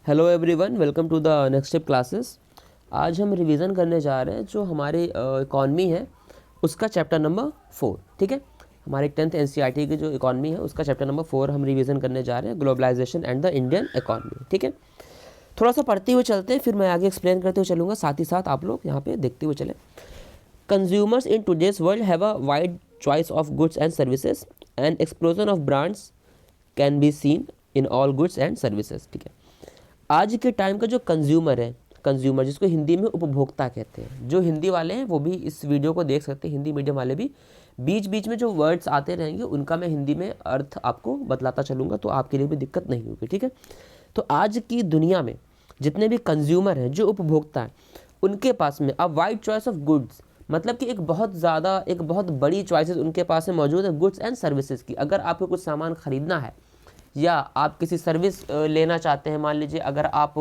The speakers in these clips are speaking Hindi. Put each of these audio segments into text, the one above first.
Hello everyone, welcome to the next step classes. आज हम रिवीजन करने जा रहे हैं जो हमारे इकॉनमी है उसका चैप्टर नंबर 4। ठीक है, हमारे 10th एनसीईआरटी की जो इकॉनमी है उसका चैप्टर नंबर 4 हम रिवीजन करने जा रहे हैं, globalisation and the Indian economy. ठीक है, थोड़ा सा पढ़ते हुए चलते हैं, फिर मैं आगे एक्सप्लेन करते हुए चलूँगा, साथ ही साथ आप लोग यहाँ पे देखते हुए चलें। Consumers in today's world have a wide choice of goods and services and explosion of brands can be seen in all goods and services. ठीक है, आज के टाइम का जो कंज्यूमर है, कंज्यूमर जिसको हिंदी में उपभोक्ता कहते हैं, जो हिंदी वाले हैं वो भी इस वीडियो को देख सकते हैं, हिंदी मीडियम वाले भी। बीच बीच में जो वर्ड्स आते रहेंगे उनका मैं हिंदी में अर्थ आपको बतलाता चलूँगा, तो आपके लिए भी दिक्कत नहीं होगी। ठीक है, तो आज की दुनिया में जितने भी कंज्यूमर हैं, जो उपभोक्ता हैं, उनके पास में अब वाइड चॉइस ऑफ गुड्स, मतलब कि एक बहुत बड़ी चॉइसेस उनके पास में मौजूद है गुड्स एंड सर्विसेज की। अगर आपको कुछ सामान खरीदना है या आप किसी सर्विस लेना चाहते हैं, मान लीजिए अगर आप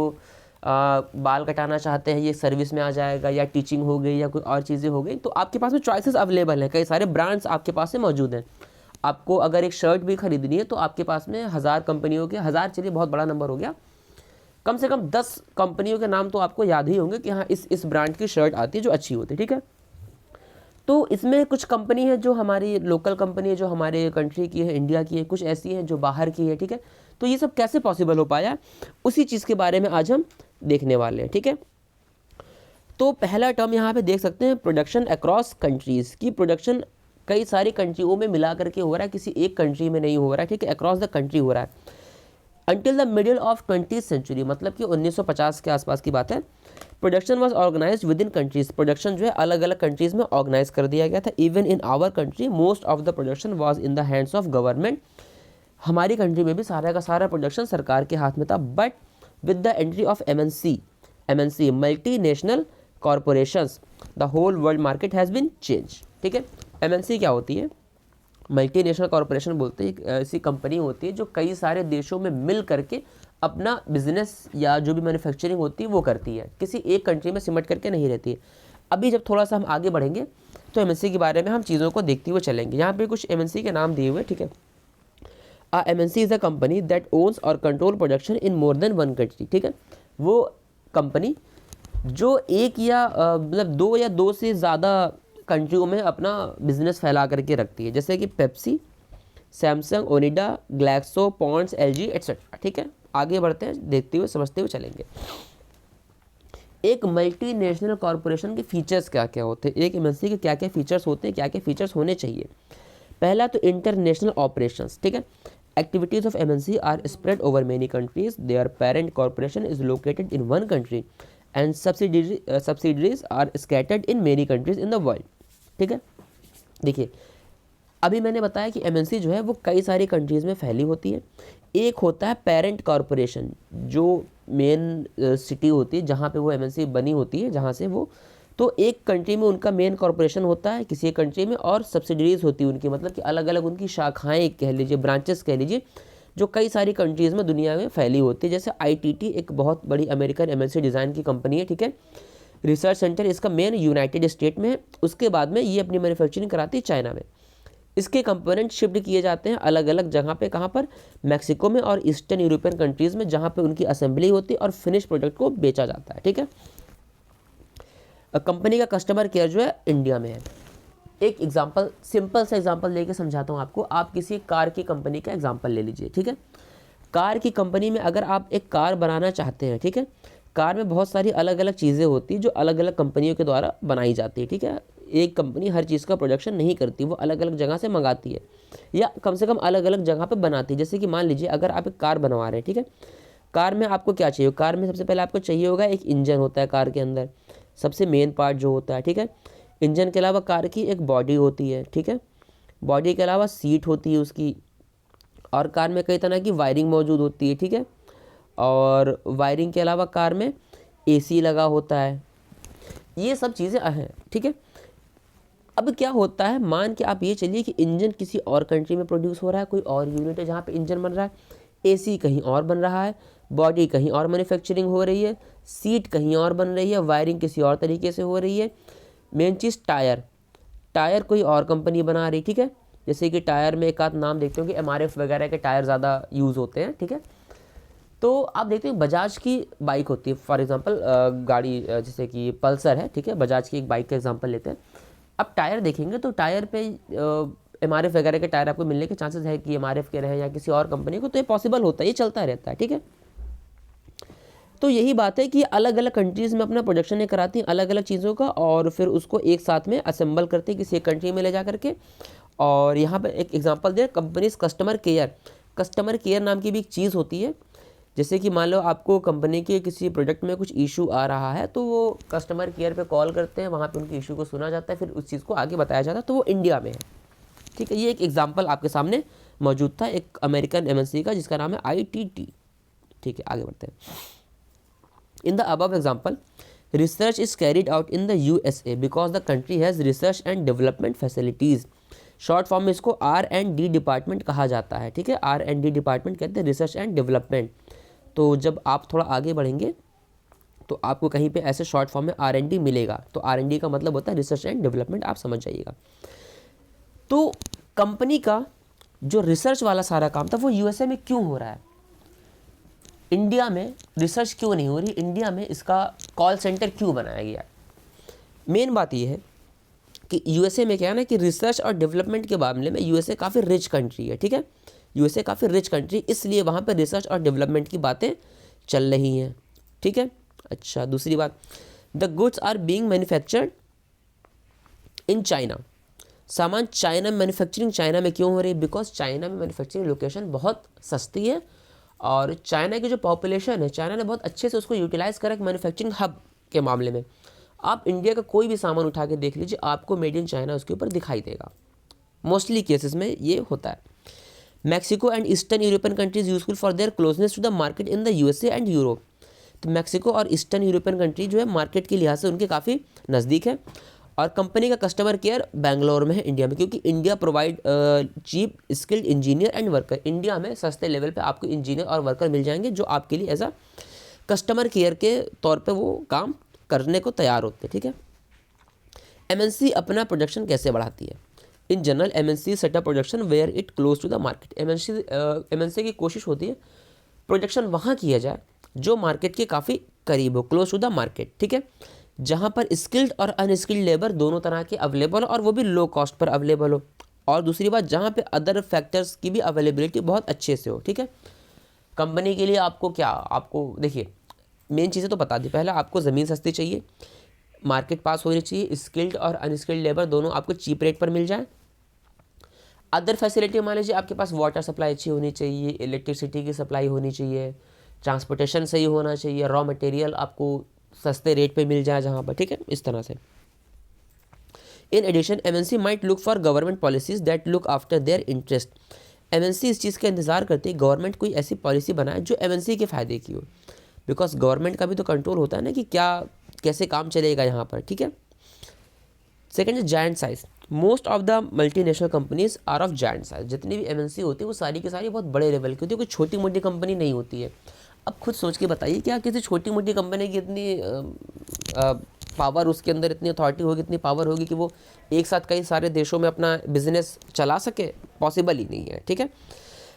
बाल कटाना चाहते हैं, ये सर्विस में आ जाएगा, या टीचिंग हो गई या कोई और चीज़ें हो गई, तो आपके पास में चॉइसेस अवेलेबल हैं, कई सारे ब्रांड्स आपके पास में मौजूद हैं। आपको अगर एक शर्ट भी खरीदनी है तो आपके पास में 1000 कंपनियों के, 1000 चलिए बहुत बड़ा नंबर हो गया, कम से कम 10 कंपनियों के नाम तो आपको याद ही होंगे कि हाँ इस ब्रांड की शर्ट आती है जो अच्छी होती है। ठीक है, तो इसमें कुछ कंपनी है जो हमारी लोकल कंपनी है, जो हमारे कंट्री की है, इंडिया की है, कुछ ऐसी हैं जो बाहर की है। ठीक है, तो ये सब कैसे पॉसिबल हो पाया, उसी चीज़ के बारे में आज हम देखने वाले हैं। ठीक है, तो पहला टर्म यहाँ पे देख सकते हैं, प्रोडक्शन अक्रॉस कंट्रीज़ की। प्रोडक्शन कई सारी कंट्रियों में मिला करके हो रहा है, किसी एक कंट्री में नहीं हो रहा है। ठीक है, अक्रॉस द कंट्री हो रहा है। Until the middle of 20th century, मतलब कि 1950 के आसपास की बात है, production was organised within countries. Production जो है अलग अलग कंट्रीज में ऑर्गेनाइज कर दिया गया था। Even in our country most of the production was in the hands of government. हमारी कंट्री में भी सारा का सारा प्रोडक्शन सरकार के हाथ में था। But with the entry of MNC multinational corporations, the whole world market has been change. ठीक है, एमएनसी क्या होती है? मल्टीनेशनल कॉरपोरेशन बोलते हैं, एक ऐसी कंपनी होती है जो कई सारे देशों में मिल करके अपना बिजनेस या जो भी मैन्युफैक्चरिंग होती है वो करती है, किसी एक कंट्री में सिमट करके नहीं रहती है। अभी जब थोड़ा सा हम आगे बढ़ेंगे तो एमएनसी के बारे में हम चीज़ों को देखते हुए चलेंगे। यहाँ पे कुछ एमएनसी के नाम दिए हुए। ठीक है, MNC is a company that owns or control production in more than one country. ठीक है, वो कंपनी जो एक या मतलब दो या दो से ज़्यादा कंट्रियों में अपना बिजनेस फैला करके रखती है, जैसे कि Pepsi, Samsung, Onida, Glaxo, Pond's, LG etcetera. ठीक है, आगे बढ़ते हैं, देखते हुए समझते हुए चलेंगे। एक मल्टीनेशनल कॉरपोरेशन के फीचर्स क्या क्या होते हैं, एक एमएनसी के क्या क्या फीचर्स होते हैं, क्या क्या फीचर्स होने चाहिए। पहला तो इंटरनेशनल ऑपरेशंस। ठीक है, activities of MNC are spread over many countries, their parent corporation is located in one country and subsidiaries are scattered in many countries in the world. ठीक है, देखिए अभी मैंने बताया कि एमएनसी जो है वो कई सारी कंट्रीज़ में फैली होती है। एक होता है पेरेंट कॉरपोरेशन, जो मेन सिटी होती है जहाँ पे वो एमएनसी बनी होती है, जहाँ से वो, तो एक कंट्री में उनका मेन कॉरपोरेशन होता है किसी एक कंट्री में, और सब्सिडरीज होती है उनकी, मतलब कि अलग अलग उनकी शाखाएँ कह लीजिए, ब्रांचेस कह लीजिए, जो कई सारी कंट्रीज़ में दुनिया में फैली होती है। जैसे आईटीटी एक बहुत बड़ी अमेरिकन एमएनसी डिज़ाइन की कंपनी है। ठीक है, रिसर्च सेंटर इसका मेन यूनाइटेड स्टेट में है, उसके बाद में ये अपनी मैन्युफैक्चरिंग कराती है चाइना में। इसके कंपोनेंट शिफ्ट किए जाते हैं अलग अलग जगह पे, कहाँ पर? मैक्सिको में और ईस्टर्न यूरोपियन कंट्रीज़ में, जहाँ पे उनकी असेंबली होती है और फिनिश प्रोडक्ट को बेचा जाता है। ठीक है, कंपनी का कस्टमर केयर जो है इंडिया में है। एक एग्जांपल, सिंपल सा एग्जांपल लेके समझाता हूँ आपको। आप किसी कार की कंपनी का एग्जांपल ले लीजिए। ठीक है, कार की कंपनी में अगर आप एक कार बनाना चाहते हैं, ठीक है, कार में बहुत सारी अलग अलग चीज़ें होती हैं जो अलग अलग कंपनियों के द्वारा बनाई जाती है। ठीक है, एक कंपनी हर चीज़ का प्रोडक्शन नहीं करती, वो अलग अलग जगह से मंगाती है, या कम से कम अलग अलग जगह पे बनाती है। जैसे कि मान लीजिए अगर आप एक कार बनवा रहे हैं, ठीक है, कार में आपको क्या चाहिए? कार में सबसे पहले आपको चाहिए होगा एक इंजन होता है कार के अंदर, सबसे मेन पार्ट जो होता है। ठीक है, इंजन के अलावा कार की एक बॉडी होती है। ठीक है, बॉडी के अलावा सीट होती है उसकी, और कार में कई तरह की वायरिंग मौजूद होती है। ठीक है, और वायरिंग के अलावा कार में एसी लगा होता है, ये सब चीज़ें हैं। ठीक है, अब क्या होता है, मान के आप ये चलिए कि इंजन किसी और कंट्री में प्रोड्यूस हो रहा है, कोई और यूनिट है जहाँ पे इंजन बन रहा है, एसी कहीं और बन रहा है, बॉडी कहीं और मैन्युफैक्चरिंग हो रही है, सीट कहीं और बन रही है, वायरिंग किसी और तरीके से हो रही है। मेन चीज़ टायर कोई और कंपनी बना रही। ठीक है, जैसे कि टायर में एक आध नाम देखते हो कि एमआरएफ वगैरह के टायर ज़्यादा यूज़ होते हैं। ठीक है, तो आप देखते हैं बजाज की बाइक होती है, फॉर एग्जांपल गाड़ी जैसे कि पल्सर है, ठीक है, बजाज की एक बाइक का एग्जांपल लेते हैं। अब टायर देखेंगे तो टायर पे MRF वगैरह के टायर आपको मिलने के चांसेस है कि MRF के रहे या किसी और कंपनी को, तो ये पॉसिबल होता है, ये चलता रहता है, ठीक है। तो यही बात है कि अलग अलग कंट्रीज़ में अपना प्रोडक्शन ये कराती हैं अलग अलग चीज़ों का, और फिर उसको एक साथ में असेंबल करते हैं किसी एक कंट्री में ले जा करके। और यहाँ पे एक एग्जांपल दिया, companies customer care. Customer care नाम की भी एक चीज़ होती है, जैसे कि मान लो आपको कंपनी के किसी प्रोडक्ट में कुछ इशू आ रहा है, तो वो कस्टमर केयर पे कॉल करते हैं, वहाँ पे उनके इशू को सुना जाता है, फिर उस चीज़ को आगे बताया जाता है, तो वो इंडिया में है, ठीक है। ये एक एग्जांपल आपके सामने मौजूद था एक अमेरिकन MNC का जिसका नाम है ITT, ठीक है। आगे बढ़ते हैं। In the above example, research is carried out in the USA because the country has research and development facilities. Short form में इसको R&D डिपार्टमेंट कहा जाता है, ठीक है। R&D डिपार्टमेंट कहते हैं रिसर्च एंड डेवलपमेंट। तो जब आप थोड़ा आगे बढ़ेंगे तो आपको कहीं पे ऐसे शॉर्ट फॉर्म में R&D मिलेगा, तो R&D का मतलब होता है रिसर्च एंड डेवलपमेंट, आप समझ जाइएगा। तो कंपनी का जो रिसर्च वाला सारा काम था वो USA में क्यों हो रहा है, इंडिया में रिसर्च क्यों नहीं हो रही, इंडिया में इसका कॉल सेंटर क्यों बनाया गया। मेन बात यह है कि USA में क्या है ना कि रिसर्च और डेवलपमेंट के मामले में USA काफ़ी रिच कंट्री है, ठीक है। USA काफ़ी रिच कंट्री, इसलिए वहाँ पर रिसर्च और डेवलपमेंट की बातें चल रही हैं, ठीक है। अच्छा, दूसरी बात, the goods are being manufactured in China. सामान चाइना में मैन्युफैक्चरिंग चाइना में क्यों हो रही है, बिकॉज चाइना में मैन्युफैक्चरिंग लोकेशन बहुत सस्ती है, और चाइना की जो पॉपुलेशन है, चाइना ने बहुत अच्छे से उसको यूटिलाइज़ करा एक मैन्युफैक्चरिंग हब के मामले में। आप इंडिया का कोई भी सामान उठा के देख लीजिए, आपको मेड इन चाइना उसके ऊपर दिखाई देगा, मोस्टली केसेस में ये होता है। Mexico and eastern European countries useful for their closeness to the market in the USA and Europe. तो मैक्सिको और ईस्टर्न यूरोपियन कंट्री जो है मार्केट के लिहाज से उनके काफ़ी नज़दीक है, और कंपनी का कस्टमर केयर बेंगलोर में है, इंडिया में, क्योंकि India provide cheap skilled engineer and worker. India में सस्ते लेवल पे आपको इंजीनियर और वर्कर मिल जाएंगे जो आपके लिए एज अ कस्टमर केयर के तौर पे वो काम करने को तैयार होते हैं, ठीक है। MNC अपना प्रोडक्शन कैसे बढ़ाती है, in general MNC setup production where it close to the market. MNC की कोशिश होती है प्रोडक्शन वहाँ किया जाए जो मार्केट के काफ़ी करीब हो, क्लोज टू द मार्केट, ठीक है, जहाँ पर स्किल्ड और अनस्किल्ड लेबर दोनों तरह के अवेलेबल हो, और वो भी लो कॉस्ट पर अवेलेबल हो। और दूसरी बात, जहाँ पे अदर फैक्टर्स की भी अवेलेबिलिटी बहुत अच्छे से हो, ठीक है। कंपनी के लिए आपको क्या, आपको देखिए मेन चीज़ें तो बता दी, पहला आपको ज़मीन सस्ती चाहिए, मार्केट पास होनी चाहिए, स्किल्ड और अनस्किल्ड लेबर दोनों आपको चीप रेट पर मिल जाए। अदर फैसिलिटी मान लीजिए आपके पास वाटर सप्लाई अच्छी होनी चाहिए, इलेक्ट्रिसिटी की सप्लाई होनी चाहिए, ट्रांसपोर्टेशन सही होना चाहिए, रॉ मटेरियल आपको सस्ते रेट पे मिल जाए जहाँ पर, ठीक है, इस तरह से। In addition MNC might look for government policies that look after their interest. MNC इस चीज़ का इंतजार करती है गवर्नमेंट कोई ऐसी पॉलिसी बनाए जो MNC के फ़ायदे की हो, बिकॉज गवर्नमेंट का भी तो कंट्रोल होता है ना कि क्या कैसे काम चलेगा यहाँ पर, ठीक है। सेकेंड है giant size. Most of the multinational companies are of giant size. जितनी भी MNC होती है वो सारी की सारी बहुत बड़े लेवल की होती है, कोई छोटी मोटी कंपनी नहीं होती है। अब खुद सोच के बताइए, क्या किसी छोटी मोटी कंपनी की इतनी पावर, उसके अंदर इतनी अथॉरिटी होगी, इतनी पावर होगी कि वो एक साथ कई सारे देशों में अपना बिजनेस चला सके, पॉसिबल ही नहीं है, ठीक है।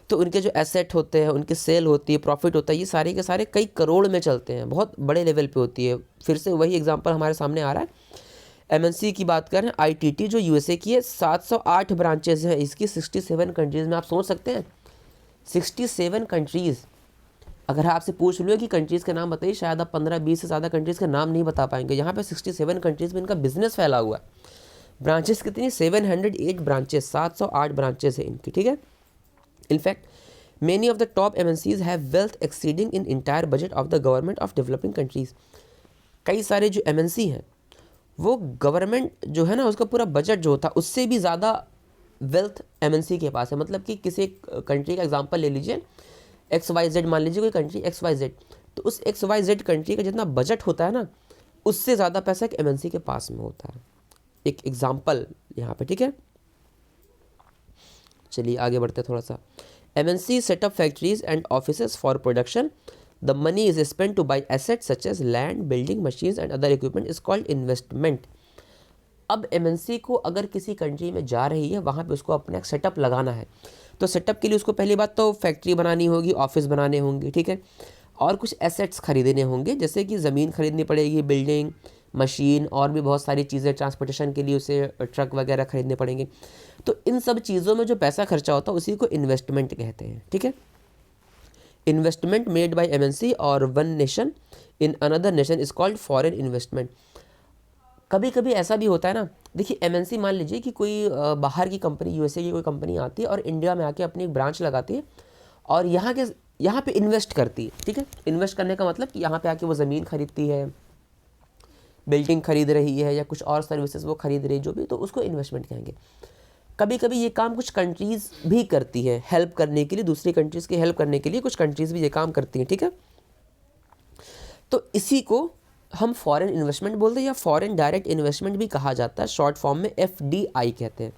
तो उनके जो एसेट होते हैं, उनकी सेल होती है, प्रॉफिट होता है, ये सारे के सारे कई करोड़ में चलते हैं, बहुत बड़े लेवल पे होती है। फिर से वही एग्जांपल हमारे सामने आ रहा है, MNC की बात करें, ITT जो USA की है, 708 ब्रांचेज हैं इसकी 67 कंट्रीज़ में। आप सोच सकते हैं 67 कंट्रीज़। अगर आपसे पूछ लो कि कंट्रीज़ के नाम बताइए, शायद आप 15-20 से ज़्यादा कंट्रीज़ के नाम नहीं बता पाएंगे। यहाँ पे 67 कंट्रीज़ में इनका बिजनेस फैला हुआ है। ब्रांचेस कितनी, 708 ब्रांचेस, 708 ब्रांचेस है इनकी, ठीक है। In fact many of the top MNCs have wealth exceeding in entire budget of the government of developing countries. कई सारे जो MNC हैं वो गवर्नमेंट जो है ना उसका पूरा बजट जो होता है उससे भी ज़्यादा वेल्थ MNC के पास है। मतलब कि किसी कंट्री का एग्जांपल ले लीजिए, XYZ मान लीजिए, कोई कंट्री XYZ, तो उस XYZ कंट्री का जितना बजट होता है ना उससे ज़्यादा पैसा एक MNC के पास में होता है। एक एग्जांपल यहाँ पे, ठीक है। चलिए आगे बढ़ते हैं थोड़ा सा। MNC setup factories and offices for production, the money is spent to buy assets such as land, building, machines and other equipment is called investment. अब MNC को अगर किसी कंट्री में जा रही है, वहाँ पे उसको अपना एक सेटअप लगाना है, तो सेटअप के लिए उसको पहली बात तो फैक्ट्री बनानी होगी, ऑफिस बनाने होंगे, ठीक है, और कुछ एसेट्स खरीदने होंगे, जैसे कि ज़मीन खरीदनी पड़ेगी, बिल्डिंग, मशीन और भी बहुत सारी चीज़ें, ट्रांसपोर्टेशन के लिए उसे ट्रक वगैरह खरीदने पड़ेंगे। तो इन सब चीज़ों में जो पैसा खर्चा होता है उसी को इन्वेस्टमेंट कहते हैं, ठीक है। इन्वेस्टमेंट मेड बाय एमएनसी और one nation in another nation is called foreign investment. कभी कभी ऐसा भी होता है ना, देखिए एमएनसी मान लीजिए कि कोई बाहर की कंपनी, यूएसए की कोई कंपनी आती है और इंडिया में आके अपनी एक ब्रांच लगाती है और यहाँ पे इन्वेस्ट करती है, ठीक है। इन्वेस्ट करने का मतलब कि यहाँ पे आके वो ज़मीन खरीदती है, बिल्डिंग खरीद रही है या कुछ और सर्विसेज वो खरीद रही है, जो भी, तो उसको इन्वेस्टमेंट कहेंगे। कभी कभी ये काम कुछ कंट्रीज़ भी करती है हेल्प करने के लिए, दूसरी कंट्रीज़ की हेल्प करने के लिए कुछ कंट्रीज़ भी ये काम करती हैं, ठीक है। तो इसी को हम फॉरेन इन्वेस्टमेंट बोलते हैं या फॉरेन डायरेक्ट इन्वेस्टमेंट भी कहा जाता है, शॉर्ट फॉर्म में FDI कहते हैं।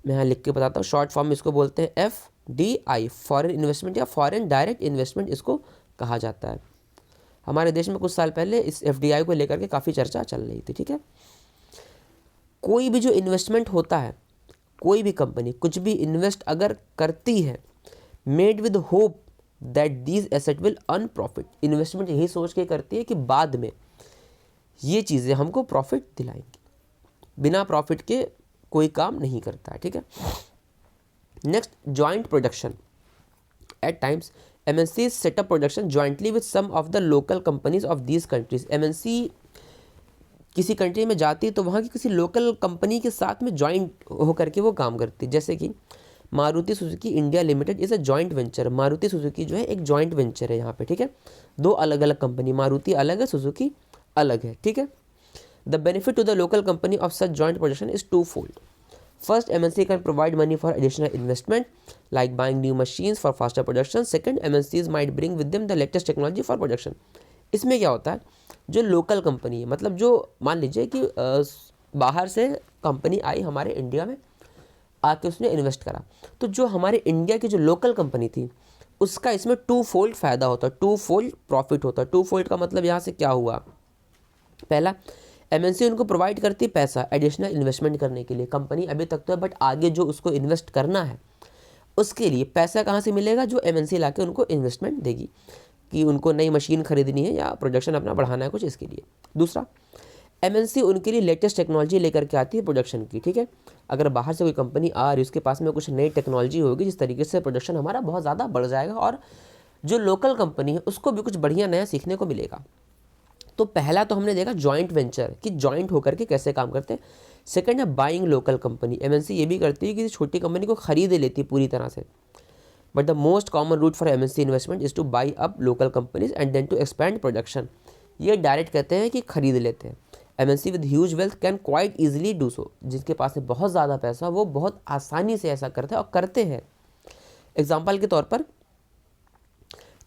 मैं यहाँ लिख के बताता हूँ, शॉर्ट फॉर्म में इसको बोलते हैं FDI, फॉरेन इन्वेस्टमेंट या फॉरेन डायरेक्ट इन्वेस्टमेंट इसको कहा जाता है। हमारे देश में कुछ साल पहले इस FDI को लेकर के काफ़ी चर्चा चल रही थी, ठीक है। कोई भी जो इन्वेस्टमेंट होता है, कोई भी कंपनी कुछ भी इन्वेस्ट अगर करती है, made with hope that these asset will earn profit, investment यही सोच के करती है कि बाद में ये चीज़ें हमको प्रॉफिट दिलाएंगी, बिना प्रॉफिट के कोई काम नहीं करता है, ठीक है। Next, joint production. At times MNC set up production jointly with some of the local companies of these countries. MNC किसी कंट्री में जाती है तो वहाँ की किसी लोकल कंपनी के साथ में जॉइंट होकर के वो काम करती है, जैसे कि Maruti Suzuki India limited is a joint venture. Maruti Suzuki जो है एक जॉइंट वेंचर है यहाँ पे, ठीक है। दो अलग अलग कंपनी, मारुति अलग है, सुजुकी अलग है, ठीक है। The benefit to the local company of such joint production is two fold. First, MNC can provide money for additional investment, like buying new machines for faster production. Second, MNCs might bring with them the latest technology for production. इसमें क्या होता है, जो लोकल कंपनी है, मतलब जो मान लीजिए कि बाहर से कंपनी आई हमारे इंडिया में, आके उसने इन्वेस्ट करा, तो जो हमारे इंडिया की जो लोकल कंपनी थी उसका इसमें टू फोल्ड फ़ायदा होता है, टू फोल्ड प्रॉफिट होता है। टू फोल्ड का मतलब यहाँ से क्या हुआ, पहला, MNC उनको प्रोवाइड करती है पैसा एडिशनल इन्वेस्टमेंट करने के लिए। कंपनी अभी तक तो है, बट आगे जो उसको इन्वेस्ट करना है उसके लिए पैसा कहाँ से मिलेगा, जो MNC लाके उनको इन्वेस्टमेंट देगी, कि उनको नई मशीन खरीदनी है या प्रोडक्शन अपना बढ़ाना है कुछ, इसके लिए। दूसरा, MNC उनके लिए लेटेस्ट टेक्नोलॉजी लेकर के आती है प्रोडक्शन की, ठीक है। अगर बाहर से कोई कंपनी आ रही है, उसके पास में कुछ नई टेक्नोलॉजी होगी जिस तरीके से प्रोडक्शन हमारा बहुत ज़्यादा बढ़ जाएगा और जो लोकल कंपनी है उसको भी कुछ बढ़िया नया सीखने को मिलेगा। तो पहला तो हमने देखा जॉइंट वेंचर कि जॉइंट होकर के कैसे काम करते हैं। सेकंड है बाइंग लोकल कंपनी। MNC ये भी करती है कि छोटी कंपनी को खरीद लेती है पूरी तरह से, but the most common route for MNC investment is to buy up local companies and then to expand production. ये डायरेक्ट कहते हैं कि खरीद लेते हैं। MNC with huge wealth can quite easily do so. जिसके पास में बहुत ज़्यादा पैसा वो बहुत आसानी से ऐसा करते हैं और करते हैं। एग्जाम्पल के तौर पर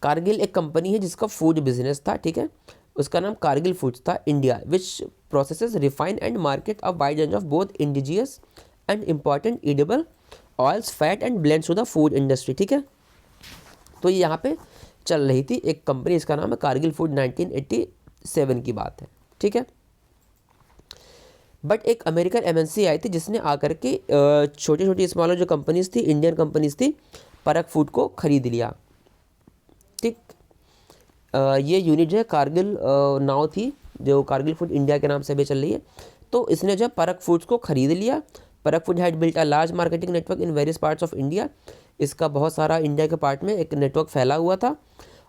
कारगिल एक कंपनी है जिसका फूड बिजनेस था, ठीक है, उसका नाम कारगिल फूड्स था India, which processes refine and market a wide range of both indigenous and important edible oils, fat and blends to the food industry, ठीक है। तो ये यहाँ पे चल रही थी एक कंपनी, इसका नाम है कारगिल फूड, 1987 की बात है, ठीक है। बट एक अमेरिकन MNC आई थी जिसने आकर के छोटी छोटी स्मॉलर जो कंपनीज थी, इंडियन कंपनीज थी, परक फूड को खरीद लिया, ठीक। ये यूनिट जो है कारगिल नाव थी जो कारगिल फूड इंडिया के नाम से भी चल रही है। तो इसने जब परक फूड्स को खरीद लिया, परक food had built a large marketing network in various parts of India. इसका बहुत सारा इंडिया के पार्ट में एक नेटवर्क फैला हुआ था।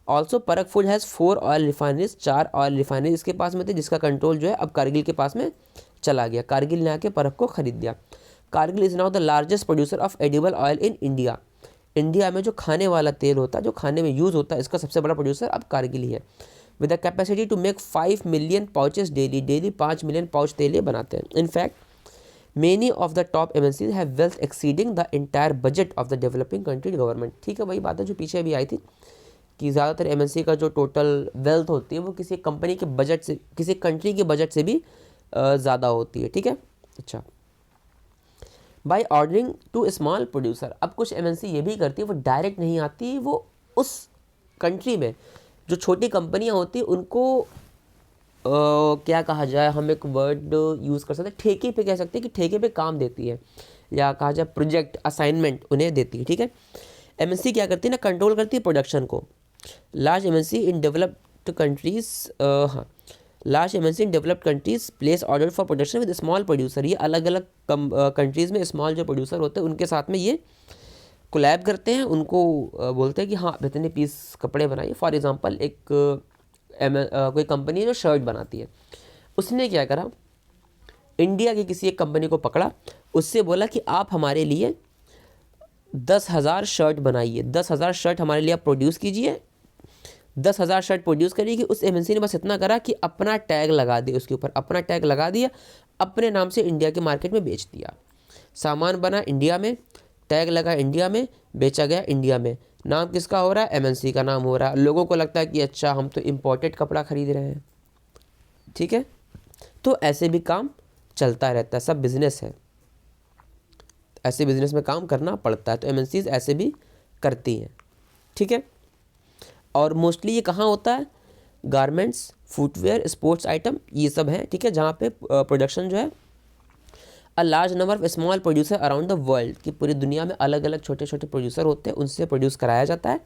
ऑल्सो परक food has 4 oil refineries, 4 oil refineries इसके पास में थे, जिसका कंट्रोल जो है अब कारगिल के पास में चला गया। कारगिल ने आके परक को खरीद लिया। Kargil is now the largest producer of edible oil in India. India में जो खाने वाला तेल होता है, जो खाने में यूज़ होता है, इसका सबसे बड़ा प्रोड्यूसर अब कारगिल ही है। With the capacity to make 5 million pouches daily, daily 5 million pouch तेल ये बनाते हैं। In fact many of the top MNCs have wealth exceeding the entire budget of the developing country government. ठीक है, वही बात है जो पीछे भी आई थी कि ज़्यादातर MNC का जो टोटल वेल्थ होती है वो किसी कंपनी के बजट से, किसी कंट्री के बजट से भी ज़्यादा होती है, ठीक है। अच्छा, by ordering to small producer. अब कुछ MNC ये भी करती है, वो डायरेक्ट नहीं आती, वो उस कंट्री में जो छोटी कंपनियां होती हैं उनको क्या कहा जाए, हम एक वर्ड यूज़ कर सकते हैं, ठेके पे कह सकते हैं कि ठेके पे काम देती है। या कहा जाए प्रोजेक्ट असाइनमेंट उन्हें देती है, ठीक है। एमएनसी क्या करती है ना, कंट्रोल करती है प्रोडक्शन को। Large MNC in developed countries, हाँ, large MNC in developed countries place order for production with small producer. ये अलग अलग कंट्रीज़ में स्मॉल जो प्रोड्यूसर होते हैं उनके साथ में ये कोलैब करते हैं, उनको बोलते हैं कि हाँ इतने पीस कपड़े बनाइए। फॉर एग्जांपल एक कोई कंपनी है जो शर्ट बनाती है, उसने क्या करा, इंडिया की किसी एक कंपनी को पकड़ा, उससे बोला कि आप हमारे लिए 10,000 शर्ट बनाइए, 10,000 शर्ट हमारे लिए आप प्रोड्यूस कीजिए। 10,000 शर्ट प्रोड्यूस करेगी। उस एमएनसी ने बस इतना करा कि अपना टैग लगा दिया, उसके ऊपर अपना टैग लगा दिया, अपने नाम से इंडिया के मार्केट में बेच दिया। सामान बना इंडिया में, टैग लगा इंडिया में, बेचा गया इंडिया में। नाम किसका हो रहा है? एमएनसी का नाम हो रहा है। लोगों को लगता है कि अच्छा हम तो इम्पोर्टेड कपड़ा खरीद रहे हैं, ठीक है। तो ऐसे भी काम चलता रहता है, सब बिजनेस है, ऐसे बिजनेस में काम करना पड़ता है। तो एमएनसीज ऐसे भी करती हैं, ठीक है। और मोस्टली ये कहाँ होता है? गारमेंट्स, फुटवेयर, स्पोर्ट्स आइटम, ये सब है, ठीक है, जहाँ पे प्रोडक्शन जो है अ large number of small producer around the world, कि पूरी दुनिया में अलग अलग छोटे छोटे प्रोड्यूसर होते हैं, उनसे प्रोड्यूस कराया जाता है।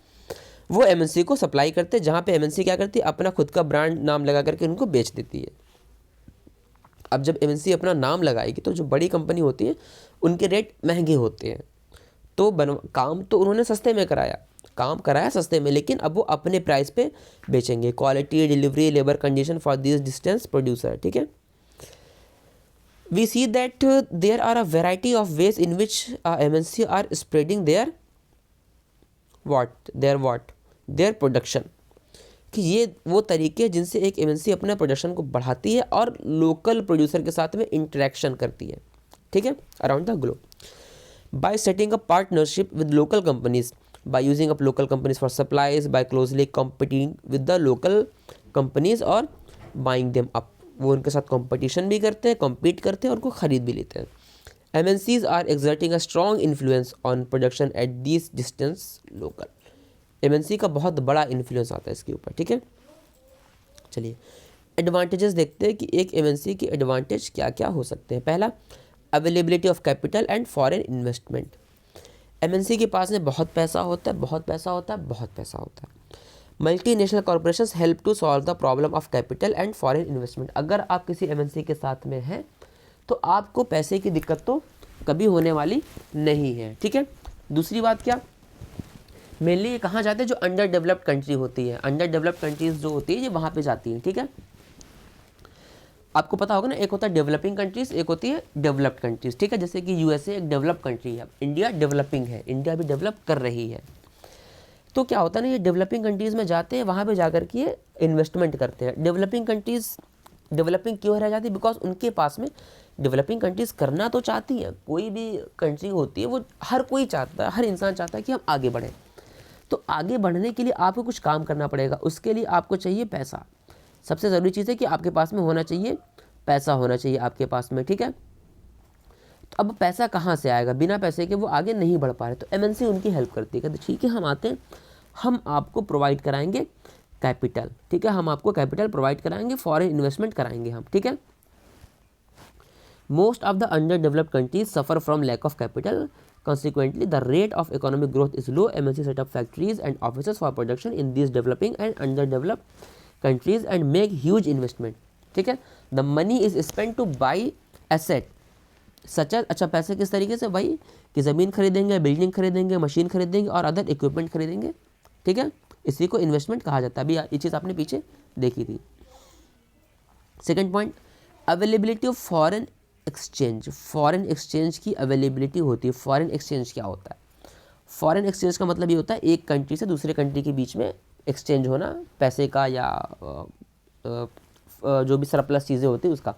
वो एमएनसी को सप्लाई करते हैं, जहाँ पे एमएनसी क्या करती है, अपना खुद का ब्रांड नाम लगा करके उनको बेच देती है। अब जब एमएनसी अपना नाम लगाएगी तो जो बड़ी कंपनी होती है उनके रेट महंगे होते हैं। तो काम तो उन्होंने सस्ते में कराया, काम कराया सस्ते में, लेकिन अब वो अपने प्राइस पे बेचेंगे। Quality, delivery, labour condition for this distance producer, ठीक है। We see that there are a variety of ways in which MNC are spreading their production, कि ये वो तरीके जिनसे एक एमएनसी अपने प्रोडक्शन को बढ़ाती है और लोकल प्रोड्यूसर के साथ में इंटरेक्शन करती है, ठीक है, around the globe. By setting a partnership with local companies, by using up local companies for supplies, by closely competing with the local companies और बाइंग देम अप, वो उनके साथ कंपटीशन भी करते हैं, कम्पीट करते हैं और उनको ख़रीद भी लेते हैं। MNCs are exerting a strong influence on production at this distance local. MNC का बहुत बड़ा इन्फ्लुएंस आता है इसके ऊपर, ठीक है। चलिए एडवांटेजेस देखते हैं कि एक एमएनसी के एडवांटेज क्या क्या हो सकते हैं। पहला, availability of capital and foreign investment. MNC के पास में बहुत पैसा होता है, बहुत पैसा होता है, बहुत पैसा होता है। Multinational corporations help to solve the problem of capital and foreign investment. अगर आप किसी एमएनसी के साथ में हैं तो आपको पैसे की दिक्कत तो कभी होने वाली नहीं है, ठीक है। दूसरी बात क्या, मेनली ये कहाँ जाते हैं? जो अंडर डेवलप्ड कंट्री होती है, अंडर डेवलप्ड कंट्रीज जो होती है ये वहाँ पे जाती हैं, ठीक है। आपको पता होगा ना, एक होता है डेवलपिंग कंट्रीज, एक होती है डेवलप्ड कंट्रीज, ठीक है। जैसे कि यूएसए एक डेवलप्ड कंट्री है, इंडिया डेवलपिंग है, इंडिया भी डेवलप कर रही है। तो क्या होता है ना, ये डेवलपिंग कंट्रीज़ में जाते हैं, वहाँ पे जाकर के ये इन्वेस्टमेंट करते हैं। डेवलपिंग कंट्रीज़ डेवलपिंग क्यों रह जाती है? बिकॉज उनके पास में डेवलपिंग कंट्रीज़ करना तो चाहती हैं, कोई भी कंट्री होती है वो हर कोई चाहता है, हर इंसान चाहता है कि हम आगे बढ़ें। तो आगे बढ़ने के लिए आपको कुछ काम करना पड़ेगा, उसके लिए आपको चाहिए पैसा। सबसे ज़रूरी चीज़ है कि आपके पास में होना चाहिए, पैसा होना चाहिए आपके पास में, ठीक है। तो अब पैसा कहाँ से आएगा? बिना पैसे के वो आगे नहीं बढ़ पा रहे, तो एमएनसी उनकी हेल्प करती है, कहते ठीक है हम आते हैं, हम आपको प्रोवाइड कराएंगे कैपिटल, ठीक है, हम आपको कैपिटल प्रोवाइड कराएंगे, फॉरेन इन्वेस्टमेंट कराएंगे हम, ठीक है। Most of the underdeveloped countries suffer from lack of capital, consequently the rate of economic growth is low. MNC set up factories and offices for production in these developing and underdeveloped countries and make huge investment, ठीक है। the money is spent to buy asset such as, अच्छा पैसे किस तरीके से भाई, कि ज़मीन खरीदेंगे, बिल्डिंग खरीदेंगे, मशीन खरीदेंगे और अदर इक्विपमेंट खरीदेंगे, ठीक है। इसी को इन्वेस्टमेंट कहा जाता है। अभी ये चीज़ आपने पीछे देखी थी। Second point, availability of foreign exchange. Foreign exchange की अवेलेबिलिटी होती है। फॉरेन एक्सचेंज क्या होता है? फॉरेन एक्सचेंज का मतलब ये होता है एक कंट्री से दूसरे कंट्री के बीच में एक्सचेंज होना, पैसे का या जो भी सरप्लस चीज़ें होती है उसका।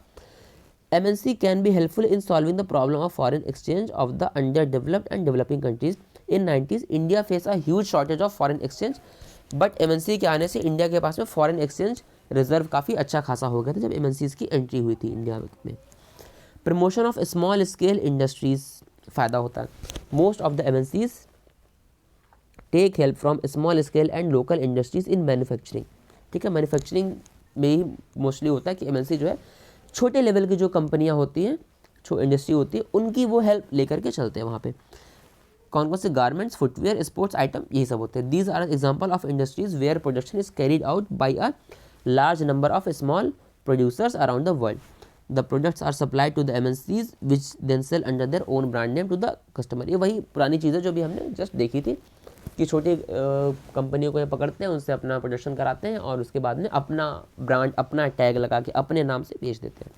MNC can be helpful in solving the problem of foreign exchange of the underdeveloped and developing countries. In 90s, India faced a huge shortage of foreign exchange, but MNC के आने से इंडिया के पास में फॉरेन एक्सचेंज रिजर्व काफ़ी अच्छा खासा हो गया था जब MNCs की एंट्री हुई थी इंडिया में। Promotion of small scale industries फ़ायदा होता है। Most of the MNCs take help from small scale and local industries in manufacturing, ठीक है। मैन्युफैक्चरिंग में ही मोस्टली होता है कि MNC जो है छोटे लेवल की जो कंपनियां होती हैं जो इंडस्ट्री होती है उनकी वो हेल्प लेकर के चलते हैं वहाँ पे। कौन कौन से गारमेंट्स, फुटवेयर, स्पोर्ट्स आइटम, यही सब होते हैं। These are example of industries where production is carried out by a large number of small producers around the world. The products are supplied to the MNCs which then sell under their own brand name to the customer. ये वही पुरानी चीज़ें जो भी हमने जस्ट देखी थी कि छोटी कंपनियों को ये पकड़ते हैं, उनसे अपना प्रोडक्शन कराते हैं और उसके बाद में अपना ब्रांड, अपना टैग लगा के अपने नाम से बेच देते हैं।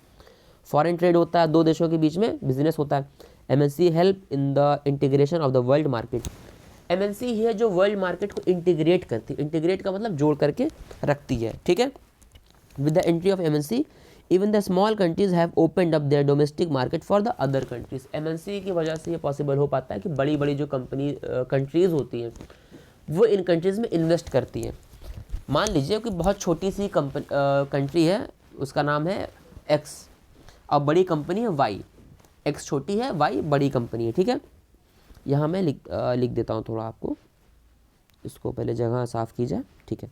फॉरेन ट्रेड होता है, दो देशों के बीच में बिजनेस होता है। MNC help in the integration of the world market. MNC ही है जो वर्ल्ड मार्केट को इंटीग्रेट करती है। इंटीग्रेट का मतलब जोड़ करके रखती है, ठीक है। With the entry of MNC even the small countries have opened up there domestic market for the other countries. MNC की वजह से ये पॉसिबल हो पाता है कि बड़ी बड़ी जो कंट्रीज़ होती हैं वो इन कंट्रीज़ में इन्वेस्ट करती हैं। मान लीजिए कि बहुत छोटी सी कंट्री है, उसका नाम है X और बड़ी कंपनी है Y। X छोटी है, Y बड़ी कंपनी है, ठीक है। यहाँ मैं लिख देता हूँ थोड़ा आपको, इसको पहले जगह साफ़ की जाए, ठीक है।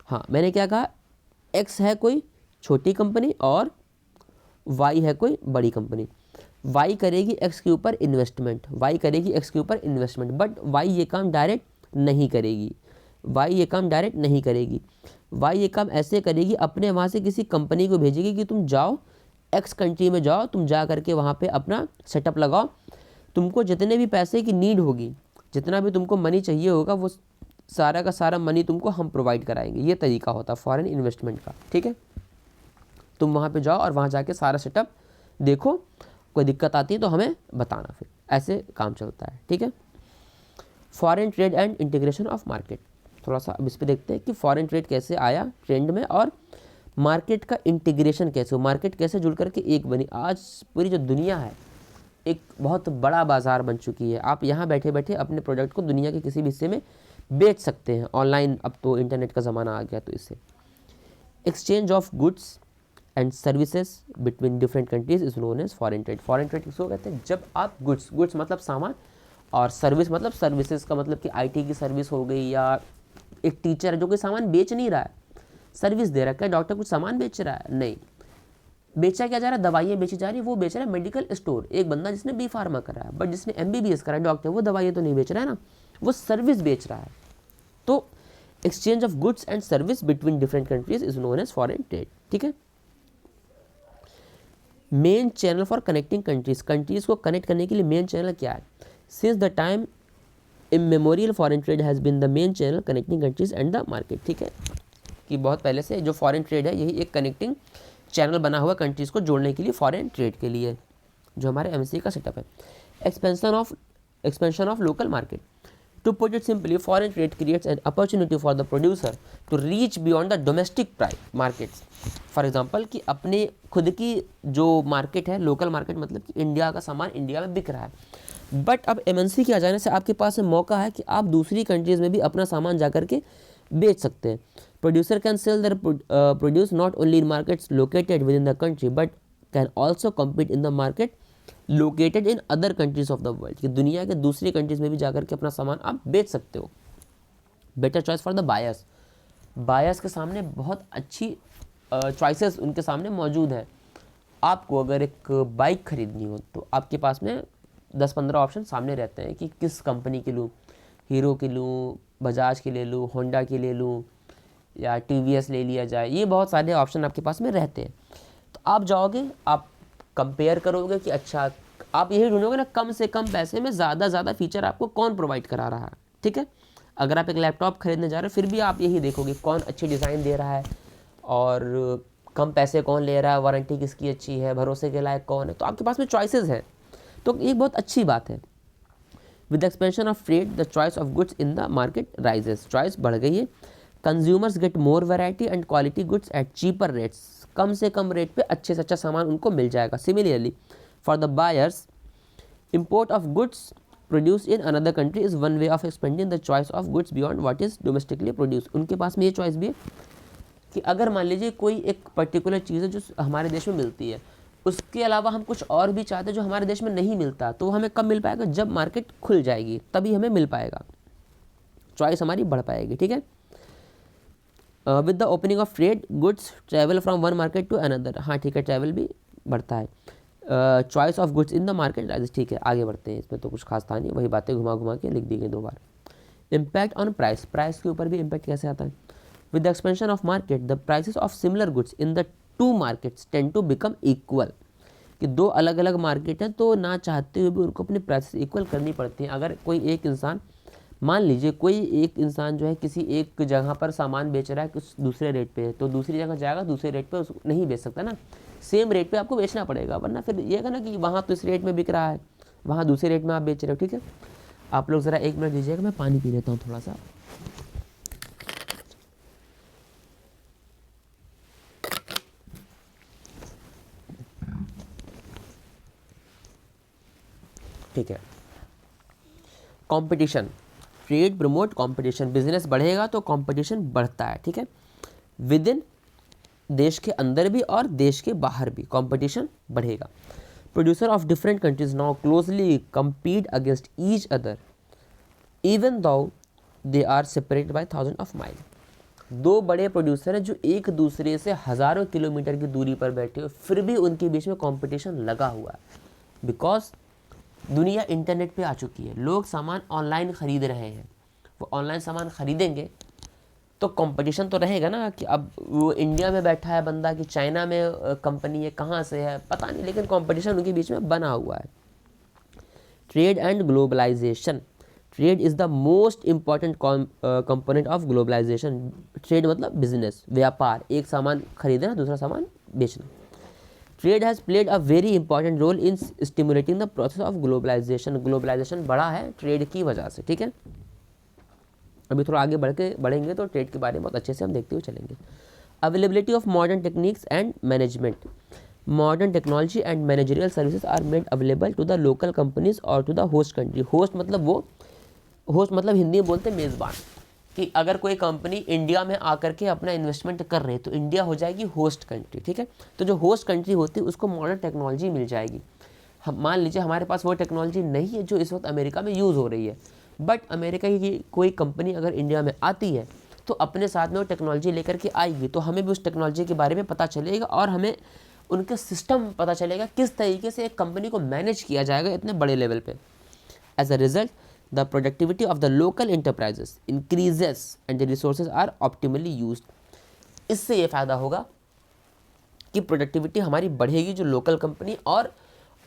हाँ, मैंने क्या कहा, X है कोई छोटी कंपनी और Y है कोई बड़ी कंपनी। Y करेगी X के ऊपर इन्वेस्टमेंट, Y करेगी X के ऊपर इन्वेस्टमेंट, बट Y ये काम डायरेक्ट नहीं करेगी। Y ये काम डायरेक्ट नहीं करेगी। Y ये काम ऐसे करेगी, अपने वहाँ से किसी कंपनी को भेजेगी कि तुम जाओ X कंट्री में जाओ, तुम जा करके वहाँ पे अपना सेटअप लगाओ, तुमको जितने भी पैसे की नीड होगी, जितना भी तुमको मनी चाहिए होगा, वो सारा का सारा मनी तुमको हम प्रोवाइड कराएंगे। ये तरीका होता है फॉरेन इन्वेस्टमेंट का, ठीक है। तुम वहाँ पे जाओ और वहाँ जाके सारा सेटअप देखो, कोई दिक्कत आती है तो हमें बताना, फिर ऐसे काम चलता है, ठीक है। Foreign trade and integration of market, थोड़ा सा अब इस पर देखते हैं कि फॉरेन ट्रेड कैसे आया ट्रेंड में और मार्केट का इंटीग्रेशन कैसे हो, मार्केट कैसे जुड़ करके एक बनी। आज पूरी जो दुनिया है एक बहुत बड़ा बाज़ार बन चुकी है। आप यहाँ बैठे बैठे अपने प्रोडक्ट को दुनिया के किसी भी हिस्से में बेच सकते हैं ऑनलाइन। अब तो इंटरनेट का ज़माना आ गया, तो इससे exchange of goods and services between different countries is known as foreign trade. Foreign trade किसको कहते हैं? जब आप गुड्स मतलब सामान और सर्विस मतलब सर्विसेज का मतलब कि IT की सर्विस हो गई, या एक टीचर है जो कोई सामान बेच नहीं रहा है, सर्विस दे रहा है। क्या डॉक्टर कुछ सामान बेच रहा है? नहीं। बेचा क्या जा रहा है? दवाइयाँ बेची जा रही है, वो बेच रहा है मेडिकल स्टोर। एक बंदा जिसने B फार्मा करा है, बट जिसने MBBS करा है डॉक्टर, वो दवाइयाँ तो नहीं बेच रहा है ना, वो सर्विस बेच रहा है। तो exchange of goods and service between different countries is known as foreign trade, ठीक है। Main channel for connecting countries को कनेक्ट करने के लिए मेन चैनल क्या है? Since the time immemorial foreign trade has been the main channel connecting countries and the market, ठीक है। कि बहुत पहले से जो फॉरेन ट्रेड है यही एक कनेक्टिंग चैनल बना हुआ कंट्रीज़ को जोड़ने के लिए, फॉरेन ट्रेड के लिए, जो हमारे MNC का सेटअप है। Expansion of local market, to put it simply, foreign trade creates an opportunity for the producer to reach beyond the domestic markets. For example कि अपने खुद की जो मार्केट है, लोकल मार्केट मतलब कि इंडिया का सामान इंडिया में बिक रहा है, बट अब MNC के आ जाने से आपके पास मौका है कि आप दूसरी कंट्रीज़ में भी अपना सामान जा करके बेच सकते हैं। Producer can sell their produce not only in markets located with in the country but can also compete in the market located in other countries of the world. कि दुनिया के दूसरी कंट्रीज़ में भी जाकर के अपना सामान आप बेच सकते हो। Better choice for the buyers, buyers के सामने बहुत अच्छी चॉइसेस उनके सामने मौजूद है। आपको अगर एक बाइक खरीदनी हो तो आपके पास में 10-15 ऑप्शन सामने रहते हैं कि किस कंपनी की लूँ, हीरो की लूँ, बजाज की ले लूँ, होंडा की ले लूँ, या TVS ले लिया जाए। ये बहुत सारे ऑप्शन आपके पास में रहते हैं। तो आप जाओगे, आप कंपेयर करोगे कि अच्छा, आप यही ढूंढोगे ना कम से कम पैसे में ज़्यादा फीचर आपको कौन प्रोवाइड करा रहा है, ठीक है। अगर आप एक लैपटॉप खरीदने जा रहे हो फिर भी आप यही देखोगे कौन अच्छी डिज़ाइन दे रहा है और कम पैसे कौन ले रहा है, वारंटी किसकी अच्छी है, भरोसे के लायक कौन है। तो आपके पास में चॉइसेस हैं, तो ये बहुत अच्छी बात है। With expansion of trade the choice of goods in the market rises, choice बढ़ गई है। Consumers get more variety and quality goods at cheaper rates, कम से कम रेट पे अच्छे से अच्छा सामान उनको मिल जाएगा। Similarly for the buyers, import of goods produce in another country is one way of expanding the choice of goods beyond what is domestically produce. उनके पास में ये चॉइस भी है कि अगर मान लीजिए कोई एक पर्टिकुलर चीज़ है जो हमारे देश में मिलती है, उसके अलावा हम कुछ और भी चाहते हैं जो हमारे देश में नहीं मिलता, तो हमें कब मिल पाएगा? जब मार्केट खुल जाएगी तभी हमें मिल पाएगा, चॉइस हमारी बढ़ पाएगी, ठीक है। With the opening of trade goods travel from one market to another, हाँ ठीक है, ट्रैवल भी बढ़ता है। Choice of goods in the market rises. ठीक है, आगे बढ़ते हैं, इसमें तो कुछ खास था नहीं, वही बातें घुमा घुमा के लिख दी गई 2 बार। इम्पैक्ट ऑन प्राइस, प्राइस के ऊपर भी इम्पैक्ट कैसे आता है? With the expansion of market the prices of similar goods in the 2 markets tend to become equal. कि 2 अलग अलग मार्केट हैं तो ना चाहते हुए भी उनको अपनी प्राइसेस इक्वल करनी पड़ती हैं। अगर कोई एक इंसान, मान लीजिए कोई एक इंसान जो है किसी एक जगह पर सामान बेच रहा है कुछ दूसरे रेट पे, तो दूसरी जगह जाएगा दूसरे रेट पे उसको नहीं बेच सकता ना, सेम रेट पे आपको बेचना पड़ेगा, वरना फिर ये है ना कि वहाँ तो इस रेट में बिक रहा है, वहाँ दूसरे रेट में आप बेच रहे हो। ठीक है, आप लोग ज़रा 1 मिनट दीजिएगा, मैं पानी पी लेता हूँ थोड़ा सा। ठीक है, competition, trade promote competition, business बढ़ेगा तो कंपटीशन बढ़ता है। ठीक है, विद इन, देश के अंदर भी और देश के बाहर भी कंपटीशन बढ़ेगा। Producer of different countries now closely compete against each other even though they are separated by 1000 of mile. 2 बड़े प्रोड्यूसर हैं जो एक दूसरे से हज़ारों किलोमीटर की दूरी पर बैठे हो, फिर भी उनके बीच में कंपटीशन लगा हुआ है। बिकॉज दुनिया इंटरनेट पे आ चुकी है, लोग सामान ऑनलाइन ख़रीद रहे हैं, वो ऑनलाइन सामान ख़रीदेंगे तो कंपटीशन तो रहेगा ना, कि अब वो इंडिया में बैठा है बंदा कि चाइना में कंपनी है, कहाँ से है पता नहीं, लेकिन कंपटीशन उनके बीच में बना हुआ है। Trade and globalisation, trade is the most important component of globalisation. Trade मतलब बिजनेस, व्यापार, एक सामान खरीदना दूसरा सामान बेचना। Trade has played a very important role in stimulating the process of globalisation. Globalisation बढ़ा है ट्रेड की वजह से। ठीक है, अभी थोड़ा आगे बढ़ेंगे तो ट्रेड के बारे में बहुत अच्छे से हम देखते हुए चलेंगे। Availability of modern techniques and management, modern technology and managerial services are made available to the local companies or to the host country. Host मतलब हिंदी में बोलते हैं मेज़बान, कि अगर कोई कंपनी इंडिया में आकर के अपना इन्वेस्टमेंट कर रहे हैं तो इंडिया हो जाएगी होस्ट कंट्री। ठीक है, तो जो होस्ट कंट्री होती है उसको मॉडर्न टेक्नोलॉजी मिल जाएगी। हम मान लीजिए हमारे पास वो टेक्नोलॉजी नहीं है जो इस वक्त अमेरिका में यूज़ हो रही है, बट अमेरिका की कोई कंपनी अगर इंडिया में आती है तो अपने साथ में वो टेक्नोलॉजी लेकर के आएगी, तो हमें भी उस टेक्नोलॉजी के बारे में पता चलेगा और हमें उनके सिस्टम पता चलेगा, किस तरीके से एक कंपनी को मैनेज किया जाएगा इतने बड़े लेवल पे। As a result the productivity of the local enterprises increases and the resources are optimally used. इससे ये फ़ायदा होगा कि प्रोडक्टिविटी हमारी बढ़ेगी जो लोकल कंपनी, और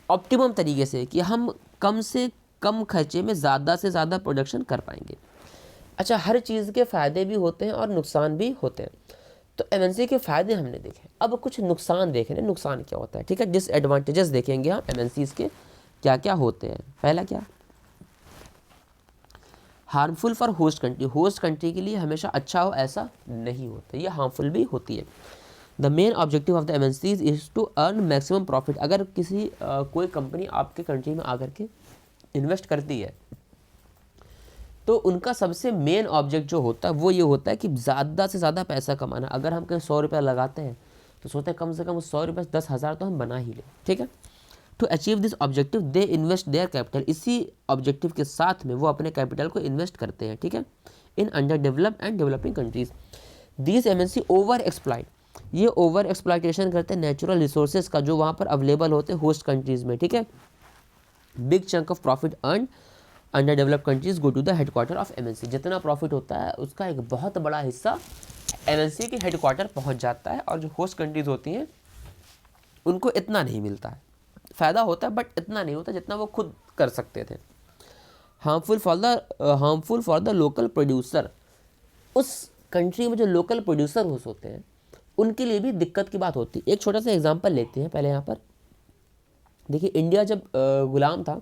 ऑप्टिमम तरीके से, कि हम कम से कम खर्चे में ज़्यादा से ज़्यादा प्रोडक्शन कर पाएंगे। अच्छा, हर चीज़ के फ़ायदे भी होते हैं और नुकसान भी होते हैं। तो एमएनसी के फ़ायदे हमने देखे, अब कुछ नुकसान देख रहे हैं, नुकसान क्या होता है। ठीक है, डिसएडवांटेजेस देखेंगे हम एमएनसीज़ के क्या क्या होते हैं। पहला क्या, harmful for host country, host country के लिए हमेशा अच्छा हो ऐसा नहीं होता, ये हार्मफुल भी होती है। The main objective of the MNCs is to earn maximum profit. अगर किसी कोई कंपनी आपके कंट्री में आकर के इन्वेस्ट करती है तो उनका सबसे मेन ऑब्जेक्ट जो होता है वो ये होता है कि ज़्यादा से ज़्यादा पैसा कमाना। अगर हम कहीं 100 रुपया लगाते हैं तो सोचते हैं कम से कम उस 100 रुपये 10,000 तो हम बना ही लें। ठीक है, to achieve this objective they invest their capital, इसी ऑब्जेक्टिव के साथ में वो अपने कैपिटल को इन्वेस्ट करते हैं। ठीक है, in under developed and developing countries these MNC over exploit, ये ओवर एक्सप्लॉइटेशन करते हैं नेचुरल रिसोर्सेज का जो वहाँ पर अवेलेबल होते हैं होस्ट कंट्रीज़ में। ठीक है, big chunk of profit earn underdeveloped countries go to the headquarter of MNC. जितना प्रॉफिट होता है उसका एक बहुत बड़ा हिस्सा एमएनसी के हेडक्वार्टर पहुंच जाता है, और जो होस्ट कंट्रीज होती हैं उनको इतना नहीं मिलता है। फ़ायदा होता है बट इतना नहीं होता जितना वो खुद कर सकते थे। Harmful for the local producer, उस कंट्री में जो लोकल प्रोड्यूसर होते हैं उनके लिए भी दिक्कत की बात होती है। एक छोटा सा एग्जांपल लेते हैं पहले यहाँ पर। देखिए, इंडिया जब गुलाम था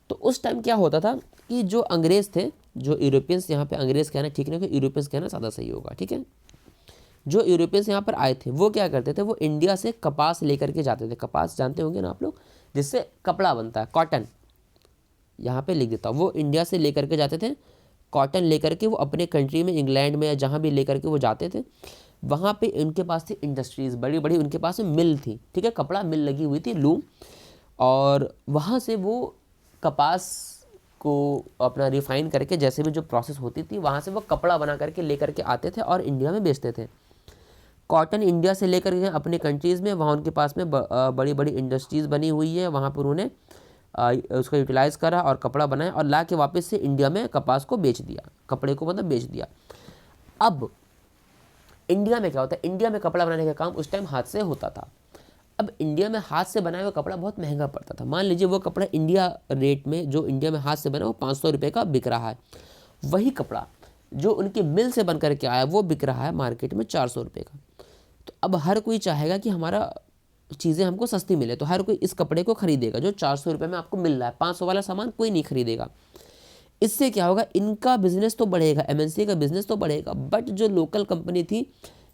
तो उस टाइम क्या होता था कि जो अंग्रेज़ थे, जो यूरोपियंस, यहाँ पे अंग्रेज़ कहना ठीक नहीं होगा, यूरोपियंस कहना ज़्यादा सही होगा। ठीक है, जो यूरोपियंस यहाँ पर आए थे वो क्या करते थे, वो इंडिया से कपास लेकर के जाते थे। कपास जानते होंगे ना आप लोग, जिससे कपड़ा बनता है, कॉटन, यहाँ पे लिख देता हूँ। वो इंडिया से लेकर के जाते थे कॉटन लेकर के, वो अपने कंट्री में, इंग्लैंड में या जहाँ भी लेकर के वो जाते थे। वहाँ पे उनके पास थी इंडस्ट्रीज़ बड़ी बड़ी, उनके पास मिल थी। ठीक है, कपड़ा मिल लगी हुई थी, लूम, और वहाँ से वो कपास को अपना रिफ़ाइन करके, जैसे भी जो प्रोसेस होती थी वहाँ से वो कपड़ा बना करके लेकर के आते थे और इंडिया में बेचते थे। कॉटन इंडिया से लेकर के अपने कंट्रीज़ में, वहाँ उनके पास में बड़ी बड़ी इंडस्ट्रीज़ बनी हुई है, वहाँ पर उन्होंने उसका यूटिलाइज़ करा और कपड़ा बनाया और ला के वापस से इंडिया में कपास को बेच दिया, कपड़े को मतलब बेच दिया। अब इंडिया में क्या होता है, इंडिया में कपड़ा बनाने का काम उस टाइम हाथ से होता था। अब इंडिया में हाथ से बनाया हुआ कपड़ा बहुत महंगा पड़ता था। मान लीजिए वो कपड़ा इंडिया रेट में, जो इंडिया में हाथ से बना वो 500 रुपये का बिक रहा है, वही कपड़ा जो उनके मिल से बन करके आया वो बिक रहा है मार्केट में 400 रुपये का। तो अब हर कोई चाहेगा कि हमारा चीज़ें हमको सस्ती मिले, तो हर कोई इस कपड़े को खरीदेगा जो 400 रुपये में आपको मिल रहा है। 500 वाला सामान कोई नहीं खरीदेगा। इससे क्या होगा, इनका बिजनेस तो बढ़ेगा, एमएनसी का बिजनेस तो बढ़ेगा, बट जो लोकल कंपनी थी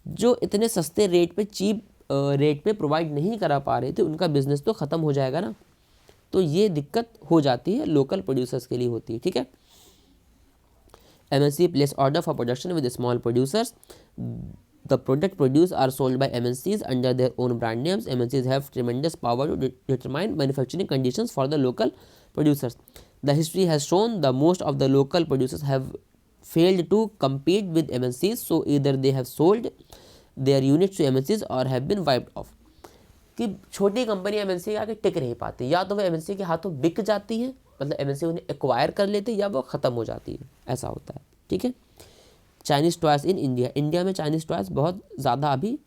जो इतने सस्ते रेट पे, चीप रेट पे प्रोवाइड नहीं करा पा रहे थे, उनका बिजनेस तो ख़त्म हो जाएगा ना। तो ये दिक्कत हो जाती है, लोकल प्रोड्यूसर्स के लिए होती है। ठीक है, MNC place order for production with the small producers. The product produced are sold by MNCs under their own brand names. MNCs have tremendous power to determine manufacturing conditions for the local producers. The history has shown the most of the local producers have failed to compete with MNCs, so either they have sold their units to MNCs or have been wiped off. कि छोटी कंपनी एमएनसी के आगे टिक नहीं पाती, या तो वो एमएनसी के हाथों बिक जाती है, मतलब एमएनसी उन्हें एक्वायर कर लेते, या वो ख़त्म हो जाती है, ऐसा होता है। ठीक है, चाइनीज़ टॉयज़ इन इंडिया, इंडिया में चाइनीज़ टॉयज़ बहुत ज़्यादा अभी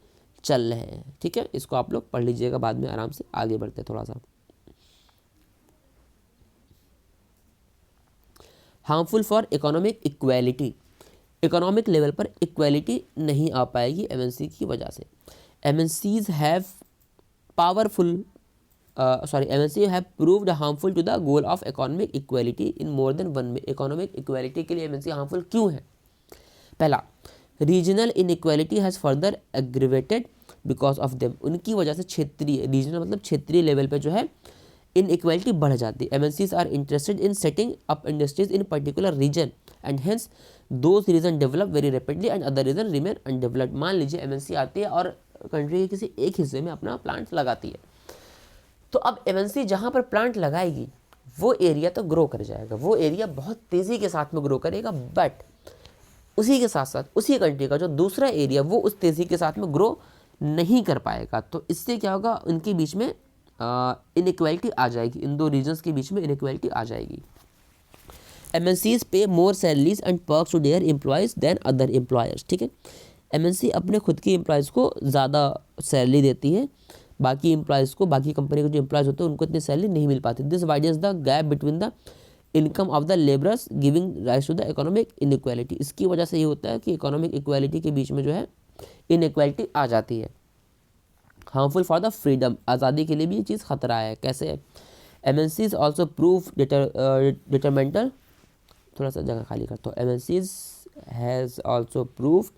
चल रहे हैं। ठीक है, इसको आप लोग पढ़ लीजिएगा बाद में आराम से। आगे बढ़ते थोड़ा सा। Harmful for economic equality, economic level पर इक्वालिटी नहीं आ पाएगी एमएनसी की वजह से। MNCs have MNC have proved harmful to the goal of economic equality in more than one way. Economic equality के लिए MNC harmful क्यों है? पहला, regional inequality has further aggravated because of them. उनकी वजह से क्षेत्रीय, regional मतलब क्षेत्रीय लेवल पे जो है inequality बढ़ जाती है। MNCs are interested in setting up industries in particular region and hence those region develop very rapidly and other region remain undeveloped. मान लीजिए MNC आती है और कंट्री के किसी एक हिस्से में अपना प्लांट लगाती है, तो अब एमएनसी जहाँ पर प्लांट लगाएगी वो एरिया तो ग्रो कर जाएगा, वो एरिया बहुत तेज़ी के साथ में ग्रो करेगा, बट उसी के साथ साथ उसी कंट्री का जो दूसरा एरिया वो उस तेज़ी के साथ में ग्रो नहीं कर पाएगा। तो इससे क्या होगा, उनके बीच में इनइक्वालिटी आ जाएगी, इन दो रीजन्स के बीच में इनइक्वालिटी आ जाएगी। MNCs पे more salaries and perks to their employees than other employers. ठीक है, MNC अपने खुद के एम्प्लॉयज़ को ज़्यादा सैलरी देती है, बाकी एम्प्लॉयज़ को, बाकी कंपनी के जो एम्प्लॉयज़ होते हैं उनको इतनी सैलरी नहीं मिल पाती। This widens the gap between the income of the labourers giving rise to the economic inequality. इसकी वजह से ये होता है कि इकोनॉमिक इक्वालिटी के बीच में जो है इनइक्वालिटी आ जाती है। हार्मफुल फॉर द फ्रीडम, आज़ादी के लिए भी ये चीज़ खतरा है। कैसे? MNCs ऑल्सो प्रूव डिटरमेंटल, थोड़ा सा जगह खाली करता हूँ। MNCs has also prove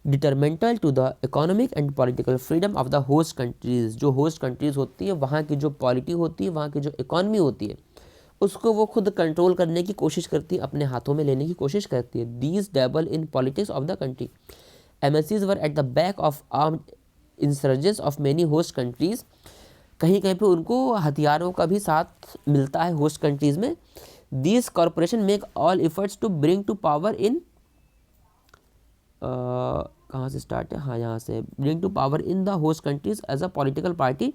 detrimental to the economic and political freedom of the host countries. जो होस्ट कंट्रीज़ होती है वहाँ की जो पॉलिटी होती है, वहाँ की जो इकॉनमी होती है, उसको वो खुद कंट्रोल करने की कोशिश करती है, अपने हाथों में लेने की कोशिश करती है। These dabble in politics of the country. MNCs were at the back of armed insurgents of many host countries. कहीं कहीं पे उनको हथियारों का भी साथ मिलता है होस्ट कंट्रीज़ में। These corporation make all efforts to bring to power in, कहाँ से स्टार्ट है, हाँ यहाँ से, bring to power in the host countries as a political party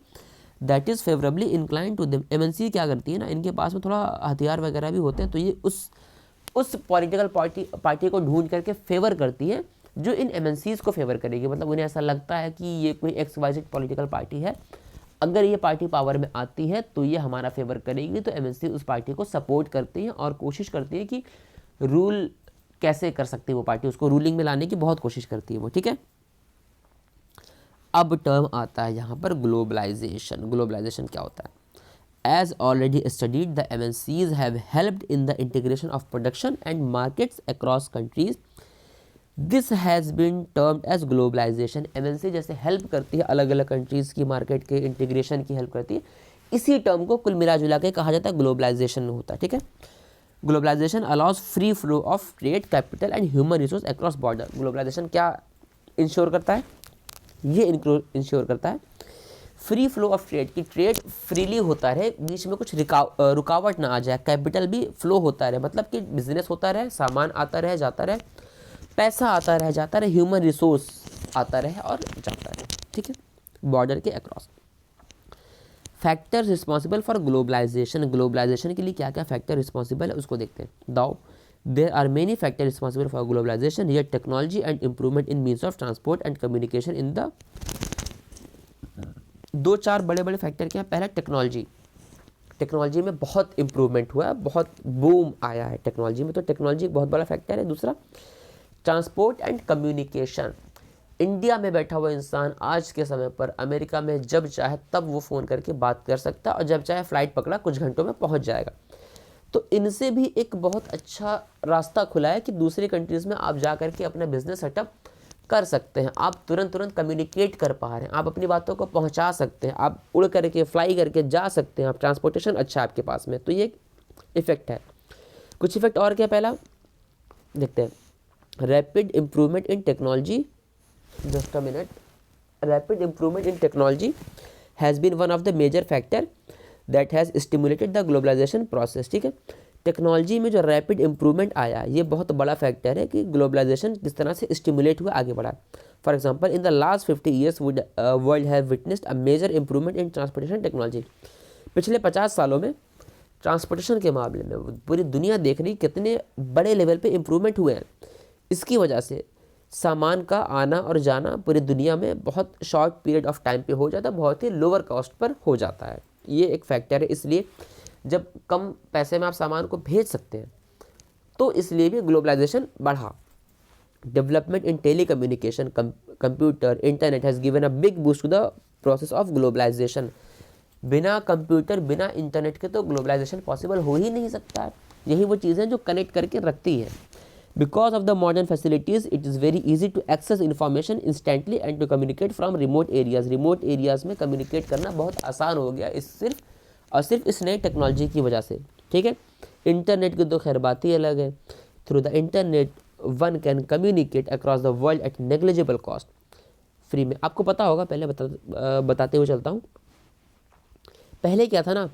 that is favourably incline to them. MNC क्या करती है ना, इनके पास में थोड़ा हथियार वगैरह भी होते हैं, तो ये उस पॉलिटिकल पार्टी को ढूंढ करके फेवर करती है जो इन MNCs को फेवर करेगी। मतलब उन्हें ऐसा लगता है कि ये कोई XYZ पॉलिटिकल पार्टी है, अगर ये पार्टी पावर में आती है तो ये हमारा फेवर करेगी, तो MNC उस पार्टी को सपोर्ट करती है और कोशिश करती है कि रूल कैसे कर सकती है वो पार्टी, उसको रूलिंग में लाने की बहुत कोशिश करती है वो। ठीक है, अब टर्म आता है यहाँ पर ग्लोबलाइजेशन। ग्लोबलाइजेशन क्या होता है? As already studied the MNCs have helped in the integration of production and markets across countries. This has been termed as globalisation. MNC जैसे हेल्प करती है अलग अलग कंट्रीज़ की मार्केट के इंटीग्रेशन की हेल्प करती है, इसी टर्म को कुल मिला जुला के कहा जाता है ग्लोबलाइजेशन होता है। ठीक है, globalisation allows free flow of trade, capital and human resource across border. Globalisation क्या इंश्योर करता है? ये इंश्योर करता है फ्री फ्लो ऑफ ट्रेड, की ट्रेड फ्रीली होता रहे, बीच में कुछ रुकावट ना आ जाए। कैपिटल भी फ्लो होता रहे, मतलब कि बिजनेस होता रहे, सामान आता रहे जाता रहे, पैसा आता रहे जाता रहे। ह्यूमन रिसोर्स आता रहे और जाता रहे, ठीक है, बॉर्डर के across. Factors responsible for globalisation, globalisation के लिए क्या क्या फैक्टर रिस्पॉन्सिबल है उसको देखते हैं। Though there are many factor responsible for globalisation, ये technology and improvement in means of transport and communication in the, दो चार बड़े बड़े फैक्टर क्या है। पहला टेक्नोलॉजी, टेक्नोलॉजी में बहुत इम्प्रूवमेंट हुआ है, बहुत बूम आया है टेक्नोलॉजी में, तो टेक्नोलॉजी एक बहुत बड़ा फैक्टर है। दूसरा ट्रांसपोर्ट एंड कम्युनिकेशन, इंडिया में बैठा हुआ इंसान आज के समय पर अमेरिका में जब चाहे तब वो फ़ोन करके बात कर सकता है और जब चाहे फ़्लाइट पकड़ा कुछ घंटों में पहुंच जाएगा। तो इनसे भी एक बहुत अच्छा रास्ता खुला है कि दूसरी कंट्रीज़ में आप जा करके अपना बिजनेस सेटअप कर सकते हैं, आप तुरंत कम्युनिकेट कर पा रहे हैं, आप अपनी बातों को पहुंचा सकते हैं, आप उड़ करके फ्लाई करके जा सकते हैं, आप ट्रांसपोर्टेशन अच्छा है आपके पास में, तो ये इफ़ेक्ट है। कुछ इफ़ेक्ट और क्या, पहला देखते हैं, rapid improvement in technology, just a minute, rapid improvement in technology has been one of the major factor that has stimulated the globalization process, ठीक है। टेक्नोलॉजी में जो रैपिड इम्प्रूवमेंट आया ये बहुत बड़ा फैक्टर है कि ग्लोबलाइजेशन किस तरह से स्टिमुलेट हुआ, आगे बढ़ा। For example in the last 50 years world have witnessed a major improvement in transportation technology, पिछले 50 सालों में ट्रांसपोर्टेशन के मामले में पूरी दुनिया देख रही कितने बड़े लेवल पे इम्प्रूवमेंट हुए हैं। इसकी वजह से सामान का आना और जाना पूरी दुनिया में बहुत शॉर्ट पीरियड ऑफ टाइम पे हो जाता है, बहुत ही लोअर कॉस्ट पर हो जाता है, ये एक फैक्टर है। इसलिए जब कम पैसे में आप सामान को भेज सकते हैं तो इसलिए भी ग्लोबलाइजेशन बढ़ा। Development in telecommunication, computer, internet has given a big boost to the process of globalisation. बिना कंप्यूटर बिना इंटरनेट के तो ग्लोबलाइजेशन पॉसिबल हो ही नहीं सकता है। यही वो चीज़ें जो कनेक्ट करके रखती है। Because of the modern facilities, it is very easy to access information instantly and to communicate from remote areas. Remote areas में communicate करना बहुत आसान हो गया इस सिर्फ और सिर्फ इस नई टेक्नोलॉजी की वजह से, ठीक है। इंटरनेट की तो खैर बात ही अलग है। Through the internet one can communicate across the world at negligible cost, free में। आपको पता होगा, पहले बताते हुए चलता हूँ। पहले क्या था ना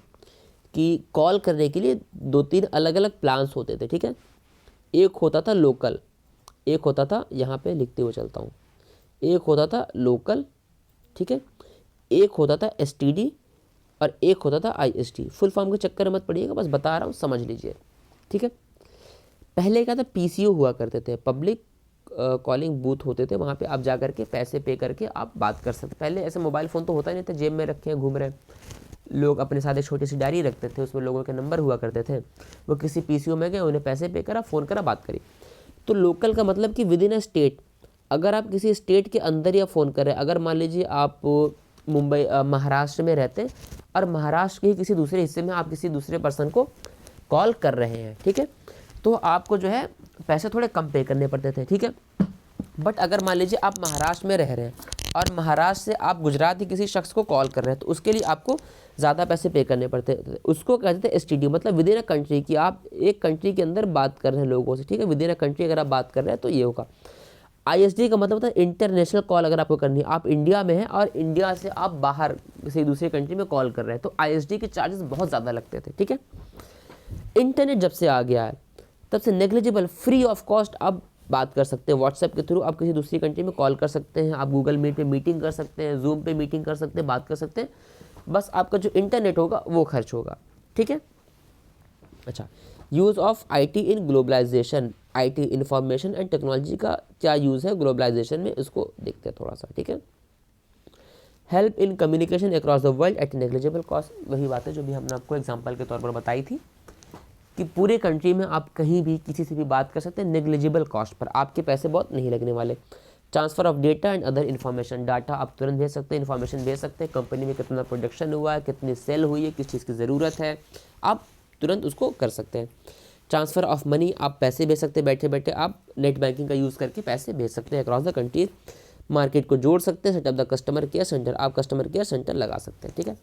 कि कॉल करने के लिए 2-3 अलग अलग प्लान्स होते थे, ठीक है। एक होता था लोकल, एक होता था, यहाँ पे लिखते हुए चलता हूँ, एक होता था लोकल, ठीक है, एक होता था एसटीडी और एक होता था आईएसटी। फुल फॉर्म के चक्कर मत पड़िएगा, बस बता रहा हूँ, समझ लीजिए, ठीक है। पहले क्या था, पीसीओ हुआ करते थे, पब्लिक कॉलिंग बूथ होते थे, वहाँ पे आप जा करके पैसे पे करके आप बात कर सकते। पहले ऐसे मोबाइल फ़ोन तो होता ही नहीं था, जेब में रखे हैं घूम रहे हैं। लोग अपने साथ एक छोटी सी डायरी रखते थे, उसमें लोगों के नंबर हुआ करते थे, वो किसी पीसीओ में गए, उन्हें पैसे पे करा, फ़ोन करा, बात करी। तो लोकल का मतलब कि विद इन अ स्टेट, अगर आप किसी स्टेट के अंदर या फ़ोन कर रहे हैं, अगर मान लीजिए आप मुंबई महाराष्ट्र में रहते हैं और महाराष्ट्र के किसी दूसरे हिस्से में आप किसी दूसरे पर्सन को कॉल कर रहे हैं, ठीक है, तो आपको जो है पैसे थोड़े कम पे करने पड़ते थे, ठीक है। बट अगर मान लीजिए आप महाराष्ट्र में रह रहे हैं और महाराष्ट्र से आप गुजरात के किसी शख्स को कॉल कर रहे हैं, तो उसके लिए आपको ज़्यादा पैसे पे करने पड़ते थे। उसको कहते थे एसटीडी, मतलब विद इन अ कंट्री, की आप एक कंट्री के अंदर बात कर रहे हैं लोगों से, ठीक है, विद इन अ कंट्री अगर आप बात कर रहे हैं तो ये होगा। आईएसडी का मतलब होता है इंटरनेशनल कॉल, अगर आपको करनी है, आप इंडिया में हैं और इंडिया से आप बाहर किसी दूसरी कंट्री में कॉल कर रहे हैं, तो आईएसडी के चार्जेस बहुत ज़्यादा लगते थे, ठीक है। इंटरनेट जब से आ गया है तब से नेग्लिजिबल, फ्री ऑफ कॉस्ट आप बात कर सकते हैं। व्हाट्सएप के थ्रू आप किसी दूसरी कंट्री में कॉल कर सकते हैं, आप गूगल मीट पे मीटिंग कर सकते हैं, जूम पे मीटिंग कर सकते हैं, बात कर सकते हैं, बस आपका जो इंटरनेट होगा वो खर्च होगा, ठीक है। अच्छा, use of IT in globalisation, IT information and technology का क्या यूज़ है ग्लोबलाइजेशन में, इसको देखते हैं थोड़ा सा, ठीक है। Help in communication across the world at negligible cost, वही बात है जो भी हमने आपको एग्जाम्पल के तौर पर बताई थी कि पूरे कंट्री में आप कहीं भी किसी से भी बात कर सकते हैं नेग्लिजिबल कॉस्ट पर, आपके पैसे बहुत नहीं लगने वाले। Transfer of data and other information, data आप तुरंत भेज सकते हैं, इन्फॉर्मेशन भेज सकते हैं, कंपनी में कितना प्रोडक्शन हुआ है, कितनी सेल हुई है, किस चीज़ की ज़रूरत है, आप तुरंत उसको कर सकते हैं। ट्रांसफ़र ऑफ मनी, आप पैसे भेज सकते हैं, बैठे बैठे आप नेट बैंकिंग का यूज़ करके पैसे भेज सकते हैं अक्रॉस द कंट्री। मार्केट को जोड़ सकते हैं, setup the customer care centre, आप कस्टमर केयर सेंटर लगा सकते हैं, ठीक है,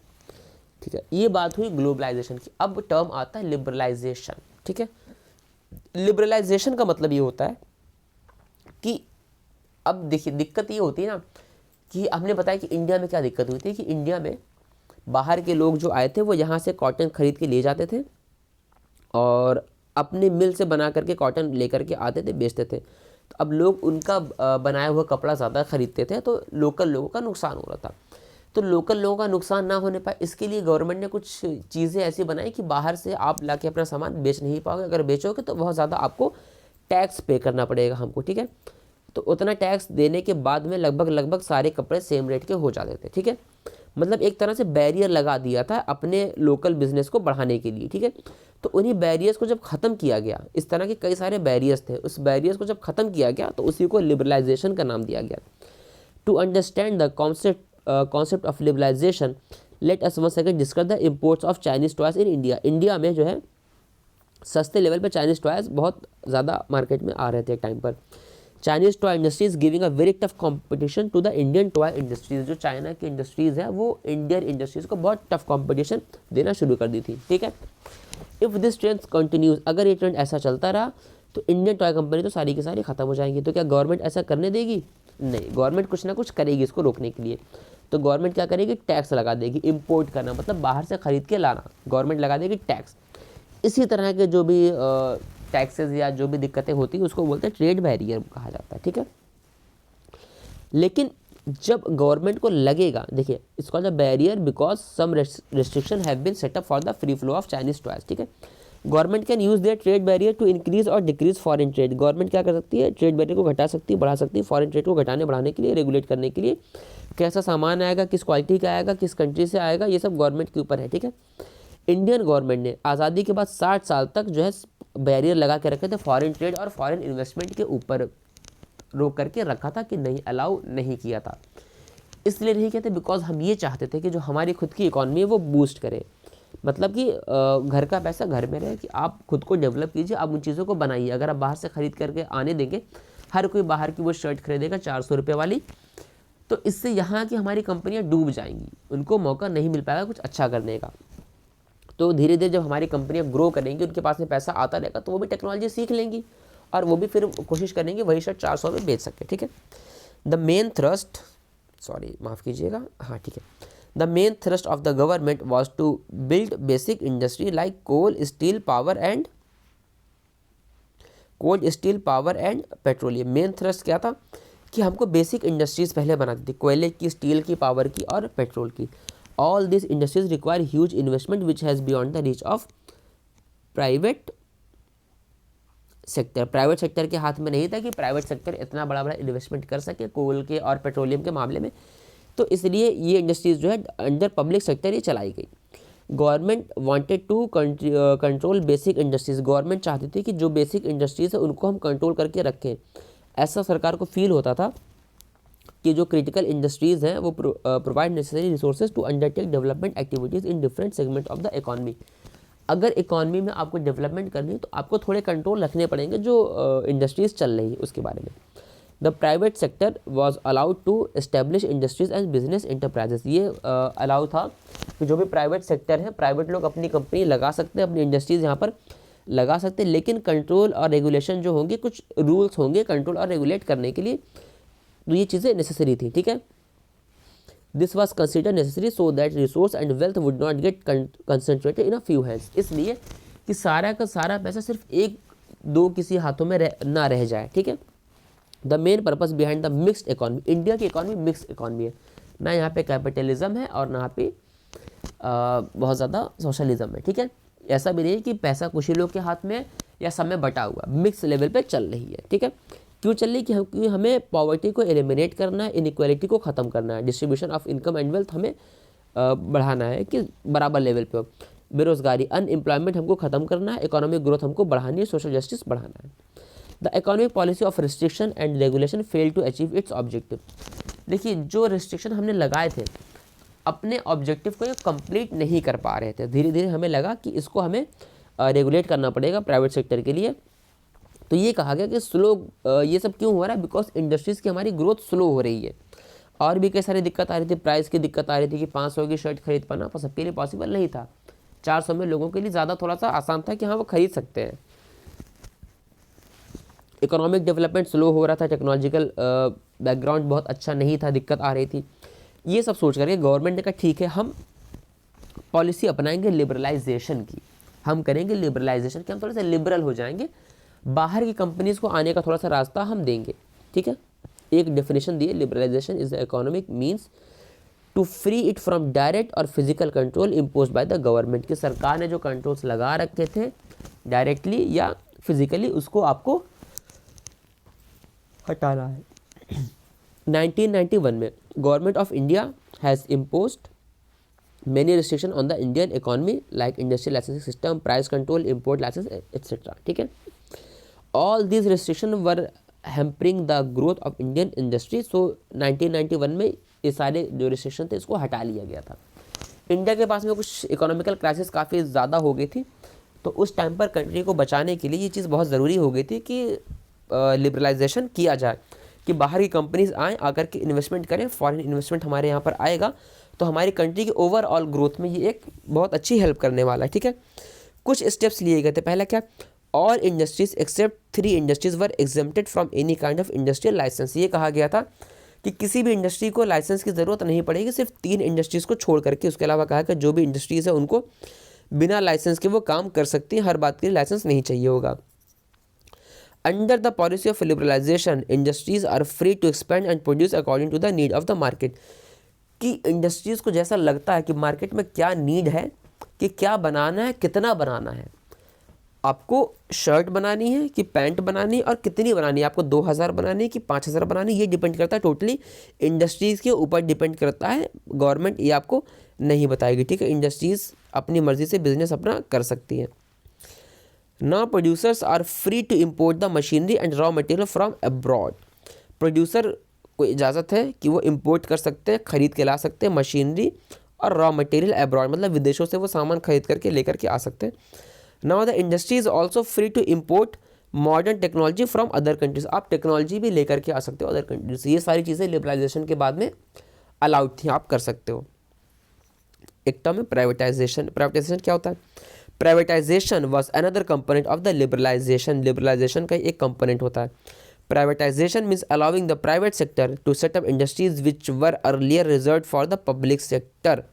ठीक है। ये बात हुई ग्लोबलाइजेशन की। अब टर्म आता है लिबरलाइजेशन, ठीक है। लिबरलाइजेशन का मतलब ये होता है कि अब देखिए दिक्कत ये होती है ना कि हमने बताया कि इंडिया में क्या दिक्कत हुई थी कि इंडिया में बाहर के लोग जो आए थे वो यहाँ से कॉटन खरीद के ले जाते थे और अपने मिल से बना करके कॉटन लेकर के आते थे, बेचते थे। तो अब लोग उनका बनाया हुआ कपड़ा ज़्यादा खरीदते थे, तो लोकल लोगों का नुकसान हो रहा था। तो लोकल लोगों का नुकसान ना होने पाए, इसके लिए गवर्नमेंट ने कुछ चीज़ें ऐसी बनाई कि बाहर से आप लाके अपना सामान बेच नहीं पाओगे, अगर बेचोगे तो बहुत ज़्यादा आपको टैक्स पे करना पड़ेगा हमको, ठीक है। तो उतना टैक्स देने के बाद में लगभग सारे कपड़े सेम रेट के हो जाते थे, ठीक है। मतलब एक तरह से बैरियर लगा दिया था अपने लोकल बिजनेस को बढ़ाने के लिए, ठीक है। तो उन्हीं बैरियर्स को जब ख़त्म किया गया, इस तरह के कई सारे बैरियर्स थे, उस बैरियर्स को जब ख़त्म किया गया तो उसी को लिबरलाइजेशन का नाम दिया गया। To understand the concept of liberalisation, let us once again discuss the imports of Chinese toys in India. India में जो है सस्ते लेवल पर चाइनीज़ टॉयज़ बहुत ज़्यादा मार्केट में आ रहे थे एक टाइम पर। Chinese toy industries giving a very tough competition to the Indian toy industries. जो चाइना की इंडस्ट्रीज़ है वो इंडियन इंडस्ट्रीज़ को बहुत टफ कंपटीशन देना शुरू कर दी थी, ठीक है। इफ़ दिस ट्रेंड कंटिन्यूज, अगर ये ट्रेंड ऐसा चलता रहा तो इंडियन टॉय कंपनी तो सारी की सारी ख़त्म हो जाएंगी। तो क्या गवर्नमेंट ऐसा करने देगी? नहीं, गवर्नमेंट कुछ ना कुछ करेगी इसको रोकने के लिए। तो गवर्नमेंट क्या करेगी? टैक्स लगा देगी। इम्पोर्ट करना मतलब बाहर से ख़रीद के लाना, गवर्नमेंट लगा देगी टैक्स। इसी तरह के जो भी टैक्सेस या जो भी दिक्कतें होती है उसको बोलते हैं ट्रेड बैरियर कहा जाता है, ठीक है। लेकिन जब गवर्नमेंट को लगेगा, देखिए इसका the barrier because some restriction have been set up for the free flow of Chinese toys, ठीक है। Government can use their trade barrier to increase और डिक्रीज फॉरेन ट्रेड। गवर्नमेंट क्या कर सकती है? ट्रेड बैरियर को घटा सकती है, बढ़ा सकती है। फॉरेन ट्रेड को घटाने बढ़ाने के लिए, रेगुलेट करने के लिए, कैसा सामान आएगा, किस क्वालिटी का आएगा, किस कंट्री से आएगा, ये सब गवर्नमेंट के ऊपर है, ठीक है। इंडियन गवर्नमेंट ने आज़ादी के बाद 60 साल तक जो है बैरियर लगा के रखे थे फॉरेन ट्रेड और फॉरेन इन्वेस्टमेंट के ऊपर, रोक करके रखा था कि नहीं, अलाउ नहीं किया था। इसलिए नहीं कहते बिकॉज हम ये चाहते थे कि जो हमारी खुद की इकॉनमी है वो बूस्ट करे। मतलब कि घर का पैसा घर में रहे, कि आप खुद को डेवलप कीजिए, आप उन चीज़ों को बनाइए। अगर आप बाहर से ख़रीद करके आने देंगे, हर कोई बाहर की वो शर्ट खरीदेगा 400 रुपये वाली, तो इससे यहाँ की हमारी कंपनियाँ डूब जाएंगी, उनको मौका नहीं मिल पाएगा कुछ अच्छा करने का। तो धीरे धीरे जब हमारी कंपनियां ग्रो करेंगी, उनके पास में पैसा आता रहेगा, तो वो भी टेक्नोलॉजी सीख लेंगी और वो भी फिर कोशिश करेंगे वही शर्ट 400 में बेच सके, ठीक है। द मेन थ्रस्ट, सॉरी माफ़ कीजिएगा, हाँ ठीक है। The main thrust of the government was to build basic industry like coal, steel, power and petroleum. Main thrust क्या था? कि हमको बेसिक इंडस्ट्रीज़ पहले बनाती थी, कोयले की, स्टील की, पावर की और पेट्रोल की। All these industries require huge investment which has beyond the reach of private sector. Private sector के हाथ में नहीं था कि प्राइवेट सेक्टर इतना बड़ा बड़ा इन्वेस्टमेंट कर सके कोल के और पेट्रोलियम के मामले में। तो इसलिए ये इंडस्ट्रीज जो है अंडर पब्लिक सेक्टर ये चलाई गई। Government wanted to control basic industries. Government चाहती थी कि जो बेसिक इंडस्ट्रीज है उनको हम कंट्रोल करके रखें। ऐसा सरकार को फील होता था कि जो क्रिटिकल इंडस्ट्रीज़ हैं वो provide necessary resources to undertake development activities in different segment of the economy. अगर इकॉनमी में आपको डेवलपमेंट करनी है तो आपको थोड़े कंट्रोल रखने पड़ेंगे जो इंडस्ट्रीज़ चल रही है उसके बारे में। The private sector was allowed to establish industries and business enterprises. ये अलाउ था कि जो भी प्राइवेट सेक्टर है, प्राइवेट लोग अपनी कंपनी लगा सकते हैं, अपनी इंडस्ट्रीज़ यहाँ पर लगा सकते हैं, लेकिन कंट्रोल और रेगुलेशन जो होंगे, कुछ रूल्स होंगे कंट्रोल और रेगुलेट करने के लिए, तो ये चीज़ें नेसेसरी थी, ठीक है। This was consider necessary so that resource and wealth would not gate concentrated in a few hands. इसलिए कि सारा का सारा पैसा सिर्फ एक दो किसी हाथों में ना रह जाए, ठीक है। The main purpose behind the mixed economy. India की इकॉनमी मिक्स्ड इकॉनमी है, ना यहाँ पे कैपिटलिज्म है और ना यहाँ पे बहुत ज़्यादा सोशलिज्म है, ठीक है। ऐसा भी नहीं कि पैसा कुछ ही लोग के हाथ में या सब में बटा हुआ, मिक्स लेवल पे चल रही है, ठीक है। क्यों चल रही? कि हमें पॉवर्टी को एलिमिनेट करना है, इनइक्वालिटी को ख़त्म करना है, distribution of income and wealth हमें बढ़ाना है कि बराबर लेवल पे हो, बेरोजगारी, अनएम्प्लॉयमेंट हमको ख़त्म करना है, इकोनॉमिक ग्रोथ हमको बढ़ानी है, सोशल जस्टिस बढ़ाना है। The economic policy of restriction and regulation fail to achieve its objective. देखिए जो रिस्ट्रिक्शन हमने लगाए थे अपने ऑब्जेक्टिव को ये कंप्लीट नहीं कर पा रहे थे। धीरे धीरे हमें लगा कि इसको हमें रेगुलेट करना पड़ेगा प्राइवेट सेक्टर के लिए। तो ये कहा गया कि स्लो, ये सब क्यों हो रहा है? बिकॉज इंडस्ट्रीज़ की हमारी ग्रोथ स्लो हो रही है। और भी कई सारी दिक्कत आ रही थी, प्राइस की दिक्कत आ रही थी कि 500 की शर्ट खरीद पाना पर सबके लिए पॉसिबल नहीं था। 400 में लोगों के लिए ज़्यादा थोड़ा सा आसान था कि हाँ वो खरीद सकते हैं। इकोनॉमिक डेवलपमेंट स्लो हो रहा था, टेक्नोलॉजिकल बैकग्राउंड बहुत अच्छा नहीं था, दिक्कत आ रही थी। ये सब सोच करके गवर्नमेंट ने कहा ठीक है हम पॉलिसी अपनाएंगे लिबरलाइजेशन की, हम करेंगे लिबरलाइजेशन की, हम थोड़े से लिबरल हो जाएंगे, बाहर की कंपनीज को आने का थोड़ा सा रास्ता हम देंगे, ठीक है। एक डेफिनेशन दी है, liberalisation is the economic means to free it from direct or physical control impose by the government, की सरकार ने जो कंट्रोल्स लगा रखे थे डायरेक्टली या फिजिकली, उसको आपको हटाना है। 1991 में government of India has imposed many restriction on the Indian economy like industrial licensing system, price control, import license, etc. ठीक है। All these restrictions were hampering the growth of Indian industry. So 1991 में ये सारे जो restriction थे इसको हटा लिया गया था। इंडिया के पास में कुछ इकोनॉमिकल क्राइसिस काफ़ी ज़्यादा हो गई थी, तो उस टाइम पर कंट्री को बचाने के लिए ये चीज़ बहुत ज़रूरी हो गई थी कि लिबरलाइजेशन किया जाए, कि बाहर की कंपनीज आएँ, आकर के इन्वेस्टमेंट करें, फॉरेन इन्वेस्टमेंट हमारे यहाँ पर आएगा तो हमारी कंट्री की ओवरऑल ग्रोथ में ये एक बहुत अच्छी हेल्प करने वाला है, ठीक है। कुछ स्टेप्स लिए गए थे। पहला क्या, all industries except 3 industries were exempted from any kind of industrial licence. ये कहा गया था कि किसी भी इंडस्ट्री को लाइसेंस की ज़रूरत नहीं पड़ेगी, सिर्फ 3 इंडस्ट्रीज़ को छोड़ करके। उसके अलावा कहा कि जो भी इंडस्ट्रीज़ है उनको बिना लाइसेंस के वो काम कर सकती हैं, हर बात के लिए लाइसेंस नहीं चाहिए होगा। Under the policy of liberalisation industries are free to expand and produce according to the need of the market, कि इंडस्ट्रीज़ को जैसा लगता है कि मार्केट में क्या नीड है, कि क्या बनाना है, कितना बनाना है, आपको शर्ट बनानी है कि पैंट बनानी है और कितनी बनानी है, आपको 2000 बनानी है कि 5000 बनानी है, ये डिपेंड करता है, टोटली इंडस्ट्रीज़ के ऊपर डिपेंड करता है। गवर्नमेंट ये आपको नहीं बताएगी, ठीक है। इंडस्ट्रीज़ अपनी मर्जी से बिजनेस अपना कर सकती है। Now producers are free to import the machinery and raw material from abroad. Producer को इजाज़त है कि वो इंपोर्ट कर सकते हैं, ख़रीद के ला सकते हैं मशीनरी और रॉ मटेरियल अब्रॉड, मतलब विदेशों से वो सामान खरीद करके लेकर के आ सकते हैं। Now the industry is also free to import modern technology from other countries. आप टेक्नोलॉजी भी लेकर के आ सकते हो अदर कंट्रीज से। ये सारी चीज़ें लिबरलाइजेशन के बाद में अलाउड थी, आप कर सकते हो। एक टर्म है प्राइवेटाइजेशन। प्राइवेटाइजेशन क्या होता है? Privatisation was another component of the liberalisation. Liberalisation का एक कंपोनेंट होता है। Privatisation means allowing the private sector to set up industries which were earlier reserve for the public sector,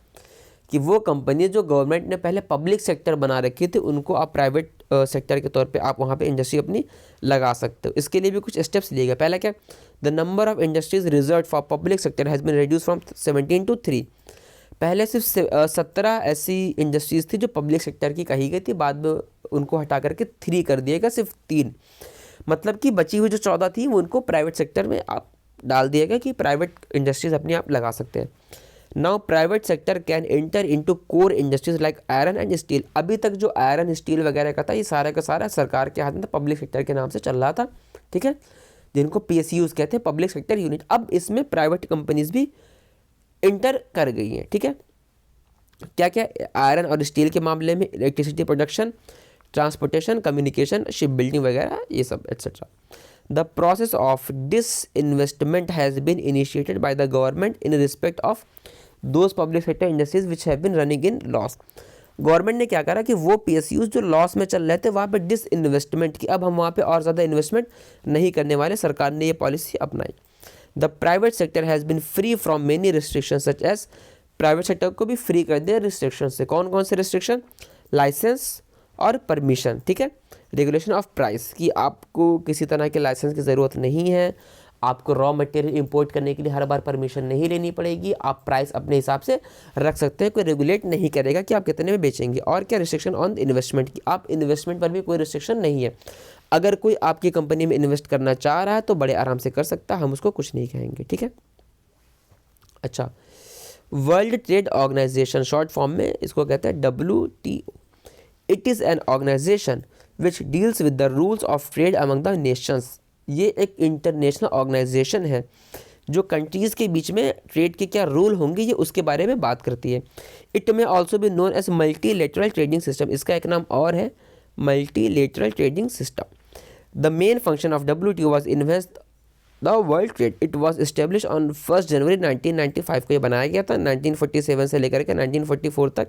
कि वो कंपनी जो गवर्नमेंट ने पहले पब्लिक सेक्टर बना रखी थी उनको आप प्राइवेट सेक्टर के तौर पे आप वहाँ पे इंडस्ट्री अपनी लगा सकते हो। इसके लिए भी कुछ स्टेप्स लिए गए। पहला क्या, the number of industries reserve for public sector has been reduce from 17 to 3। पहले सिर्फ 17 ऐसी इंडस्ट्रीज़ थी जो पब्लिक सेक्टर की कही गई थी, बाद में उनको हटा करके 3 कर दिया गया, सिर्फ 3। मतलब कि बची हुई जो 14 थी वो उनको प्राइवेट सेक्टर में आप डाल दिया गया कि प्राइवेट इंडस्ट्रीज़ अपनी आप लगा सकते हैं। Now private sector can enter into core industries like iron and steel. अभी तक जो आयरन स्टील वगैरह का था ये सारा का सारा सरकार के हाथ में था, पब्लिक सेक्टर के नाम से चल रहा था, ठीक है, जिनको PSUs कहते हैं, पब्लिक सेक्टर यूनिट। अब इसमें प्राइवेट कंपनीज भी इंटर कर गई हैं, ठीक है। क्या क्या, आयरन और स्टील के मामले में electricity production, transportation, communication, ship building वगैरह, ये सब et cetera. The process of disinvestment has been initiated by the government in respect of those public sector industries which have been running in loss. Government ने क्या करा कि वो PSUs जो लॉस में चल रहे थे वहाँ पे डिसइन्वेस्टमेंट की, अब हम वहाँ पे और ज़्यादा इन्वेस्टमेंट नहीं करने वाले, सरकार ने ये पॉलिसी अपनाई। The private sector has been free from many restriction such as, private sector को भी फ्री कर दिया रिस्ट्रिक्शन से। कौन कौन से रिस्ट्रिक्शन? लाइसेंस और परमिशन, ठीक है। रेगुलेशन ऑफ प्राइस, कि आपको किसी तरह के लाइसेंस की ज़रूरत नहीं है, आपको रॉ मटेरियल इंपोर्ट करने के लिए हर बार परमिशन नहीं लेनी पड़ेगी, आप प्राइस अपने हिसाब से रख सकते हैं, कोई रेगुलेट नहीं करेगा कि आप कितने में बेचेंगे। और क्या, रिस्ट्रिक्शन ऑन इन्वेस्टमेंट की, आप इन्वेस्टमेंट पर भी कोई रिस्ट्रिक्शन नहीं है। अगर कोई आपकी कंपनी में इन्वेस्ट करना चाह रहा है तो बड़े आराम से कर सकता है, हम उसको कुछ नहीं कहेंगे, ठीक है। अच्छा, world trade organisation, short form में इसको कहते हैं WTO। It is an organisation which deals with the rules of trade among the nations. ये एक इंटरनेशनल ऑर्गेनाइजेशन है जो कंट्रीज़ के बीच में ट्रेड के क्या रूल होंगे ये उसके बारे में बात करती है। It may also be known as multilateral trading system, इसका एक नाम और है multilateral trading system. The main function of WTO was enhance the world trade. It was establish on 1 January 1995 को ये बनाया गया था। 1947 से लेकर के 1944 तक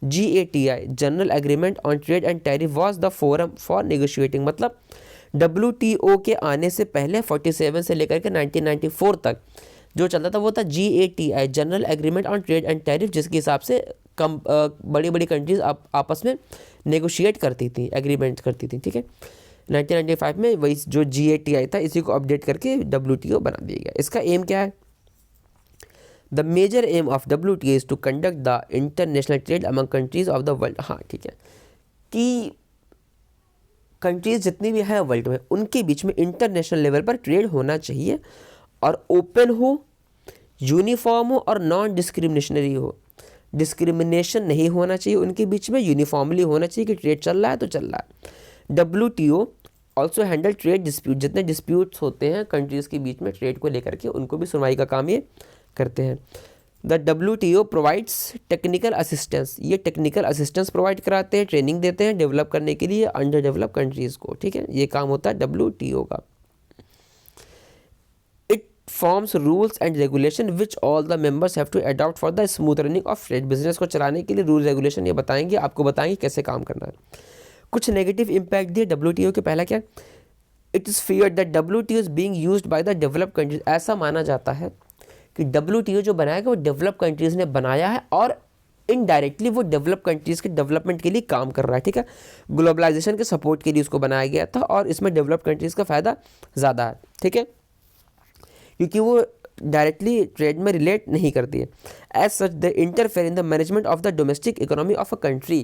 GATI general agreement on trade and tariff was the forum for negotiating. मतलब WTO के आने से पहले 47 से लेकर के 1994 तक जो चलता था वो था GATI general agreement on trade and tariff, जिसके हिसाब से बड़ी बड़ी कंट्रीज आपस में नेगोशिएट करती थी, एग्रीमेंट करती थी, ठीक है। 1995 में वही जो GATI था इसी को अपडेट करके WTO बना दिया गया। इसका एम क्या है? The major aim of WTO is to conduct the international trade among countries of the world. हाँ ठीक है, कि कंट्रीज जितनी भी है वर्ल्ड में उनके बीच में इंटरनेशनल लेवल पर ट्रेड होना चाहिए और ओपन हो, यूनिफॉर्म हो और नॉन डिस्क्रिमिनेशनरी हो। डिस्क्रिमिनेशन नहीं होना चाहिए उनके बीच में, यूनिफॉर्मली होना चाहिए कि ट्रेड चल रहा है तो चल रहा है। WTO also handle trade dispute, जितने डिस्प्यूट्स होते हैं कंट्रीज़ के बीच में ट्रेड को लेकर के उनको भी सुनवाई का काम ये करते हैं। The WTO provides technical assistance, ये टेक्निकल असिस्टेंस प्रोवाइड कराते हैं, ट्रेनिंग देते हैं डेवलप करने के लिए अंडर डेवलप कंट्रीज़ को। ठीक है, ये काम होता है WTO का। Forms rules and regulation which all the members have to adopt for the smooth running of trade. Business को चलाने के लिए रूल रेगुलेशन ये बताएंगे, आपको बताएंगे कैसे काम करना है। कुछ नेगेटिव इम्पैक्ट दिए WTO के। पहला क्या? It is feared that WTO is being used by the developed countries. ऐसा माना जाता है कि WTO जो बनाया गया वो डेवलप कंट्रीज़ ने बनाया है और इनडायरेक्टली वो डेवलप कंट्रीज़ के डेवलपमेंट के लिए काम कर रहा है। ठीक है, ग्लोबलाइजेशन के सपोर्ट के लिए उसको बनाया गया था और इसमें डेवलप कंट्रीज़ का फ़ायदा ज़्यादा है। ठीक है, क्योंकि वो डायरेक्टली ट्रेड में रिलेट नहीं करती है। As such the interfere in the management of the domestic economy of a country,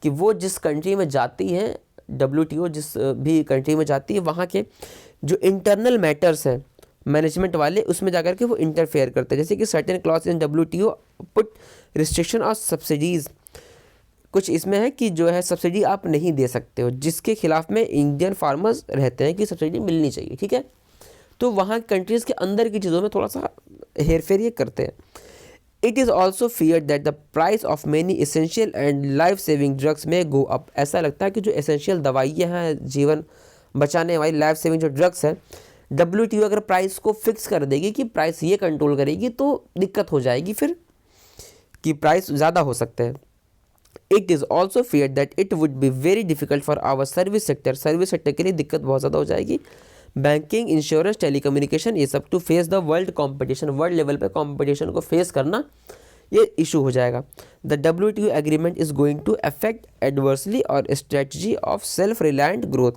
कि वो जिस कंट्री में जाती हैं WTO जिस भी कंट्री में जाती है वहाँ के जो इंटरनल मैटर्स हैं मैनेजमेंट वाले उसमें जाकर के वो इंटरफेयर करते हैं। जैसे कि certain clause in WTO put restriction of subsidies, कुछ इसमें है कि जो है सब्सिडी आप नहीं दे सकते हो, जिसके खिलाफ में इंडियन फार्मर्स रहते हैं कि सब्सिडी मिलनी चाहिए। ठीक है, तो वहाँ कंट्रीज़ के अंदर की चीज़ों में थोड़ा सा हेरफेर ये करते हैं। It is also feared that the price of many essential and life saving drugs में गो अप। ऐसा लगता है कि जो एसेंशियल दवाइयाँ हैं, जीवन बचाने वाली लाइफ सेविंग जो ड्रग्स हैं, WTO अगर प्राइस को फिक्स कर देगी कि प्राइस ये कंट्रोल करेगी तो दिक्कत हो जाएगी फिर कि प्राइस ज़्यादा हो सकते हैं। It is also feared that it would be very difficult for our service sector, service sector के लिए दिक्कत बहुत ज़्यादा हो जाएगी। बैंकिंग, इंश्योरेंस, टेलीकम्युनिकेशन, ये सब to face the world competition, world level पे कंपटीशन को फेस करना ये इशू हो जाएगा। The WTO agreement is going to affect adversely our strategy of self reliant growth.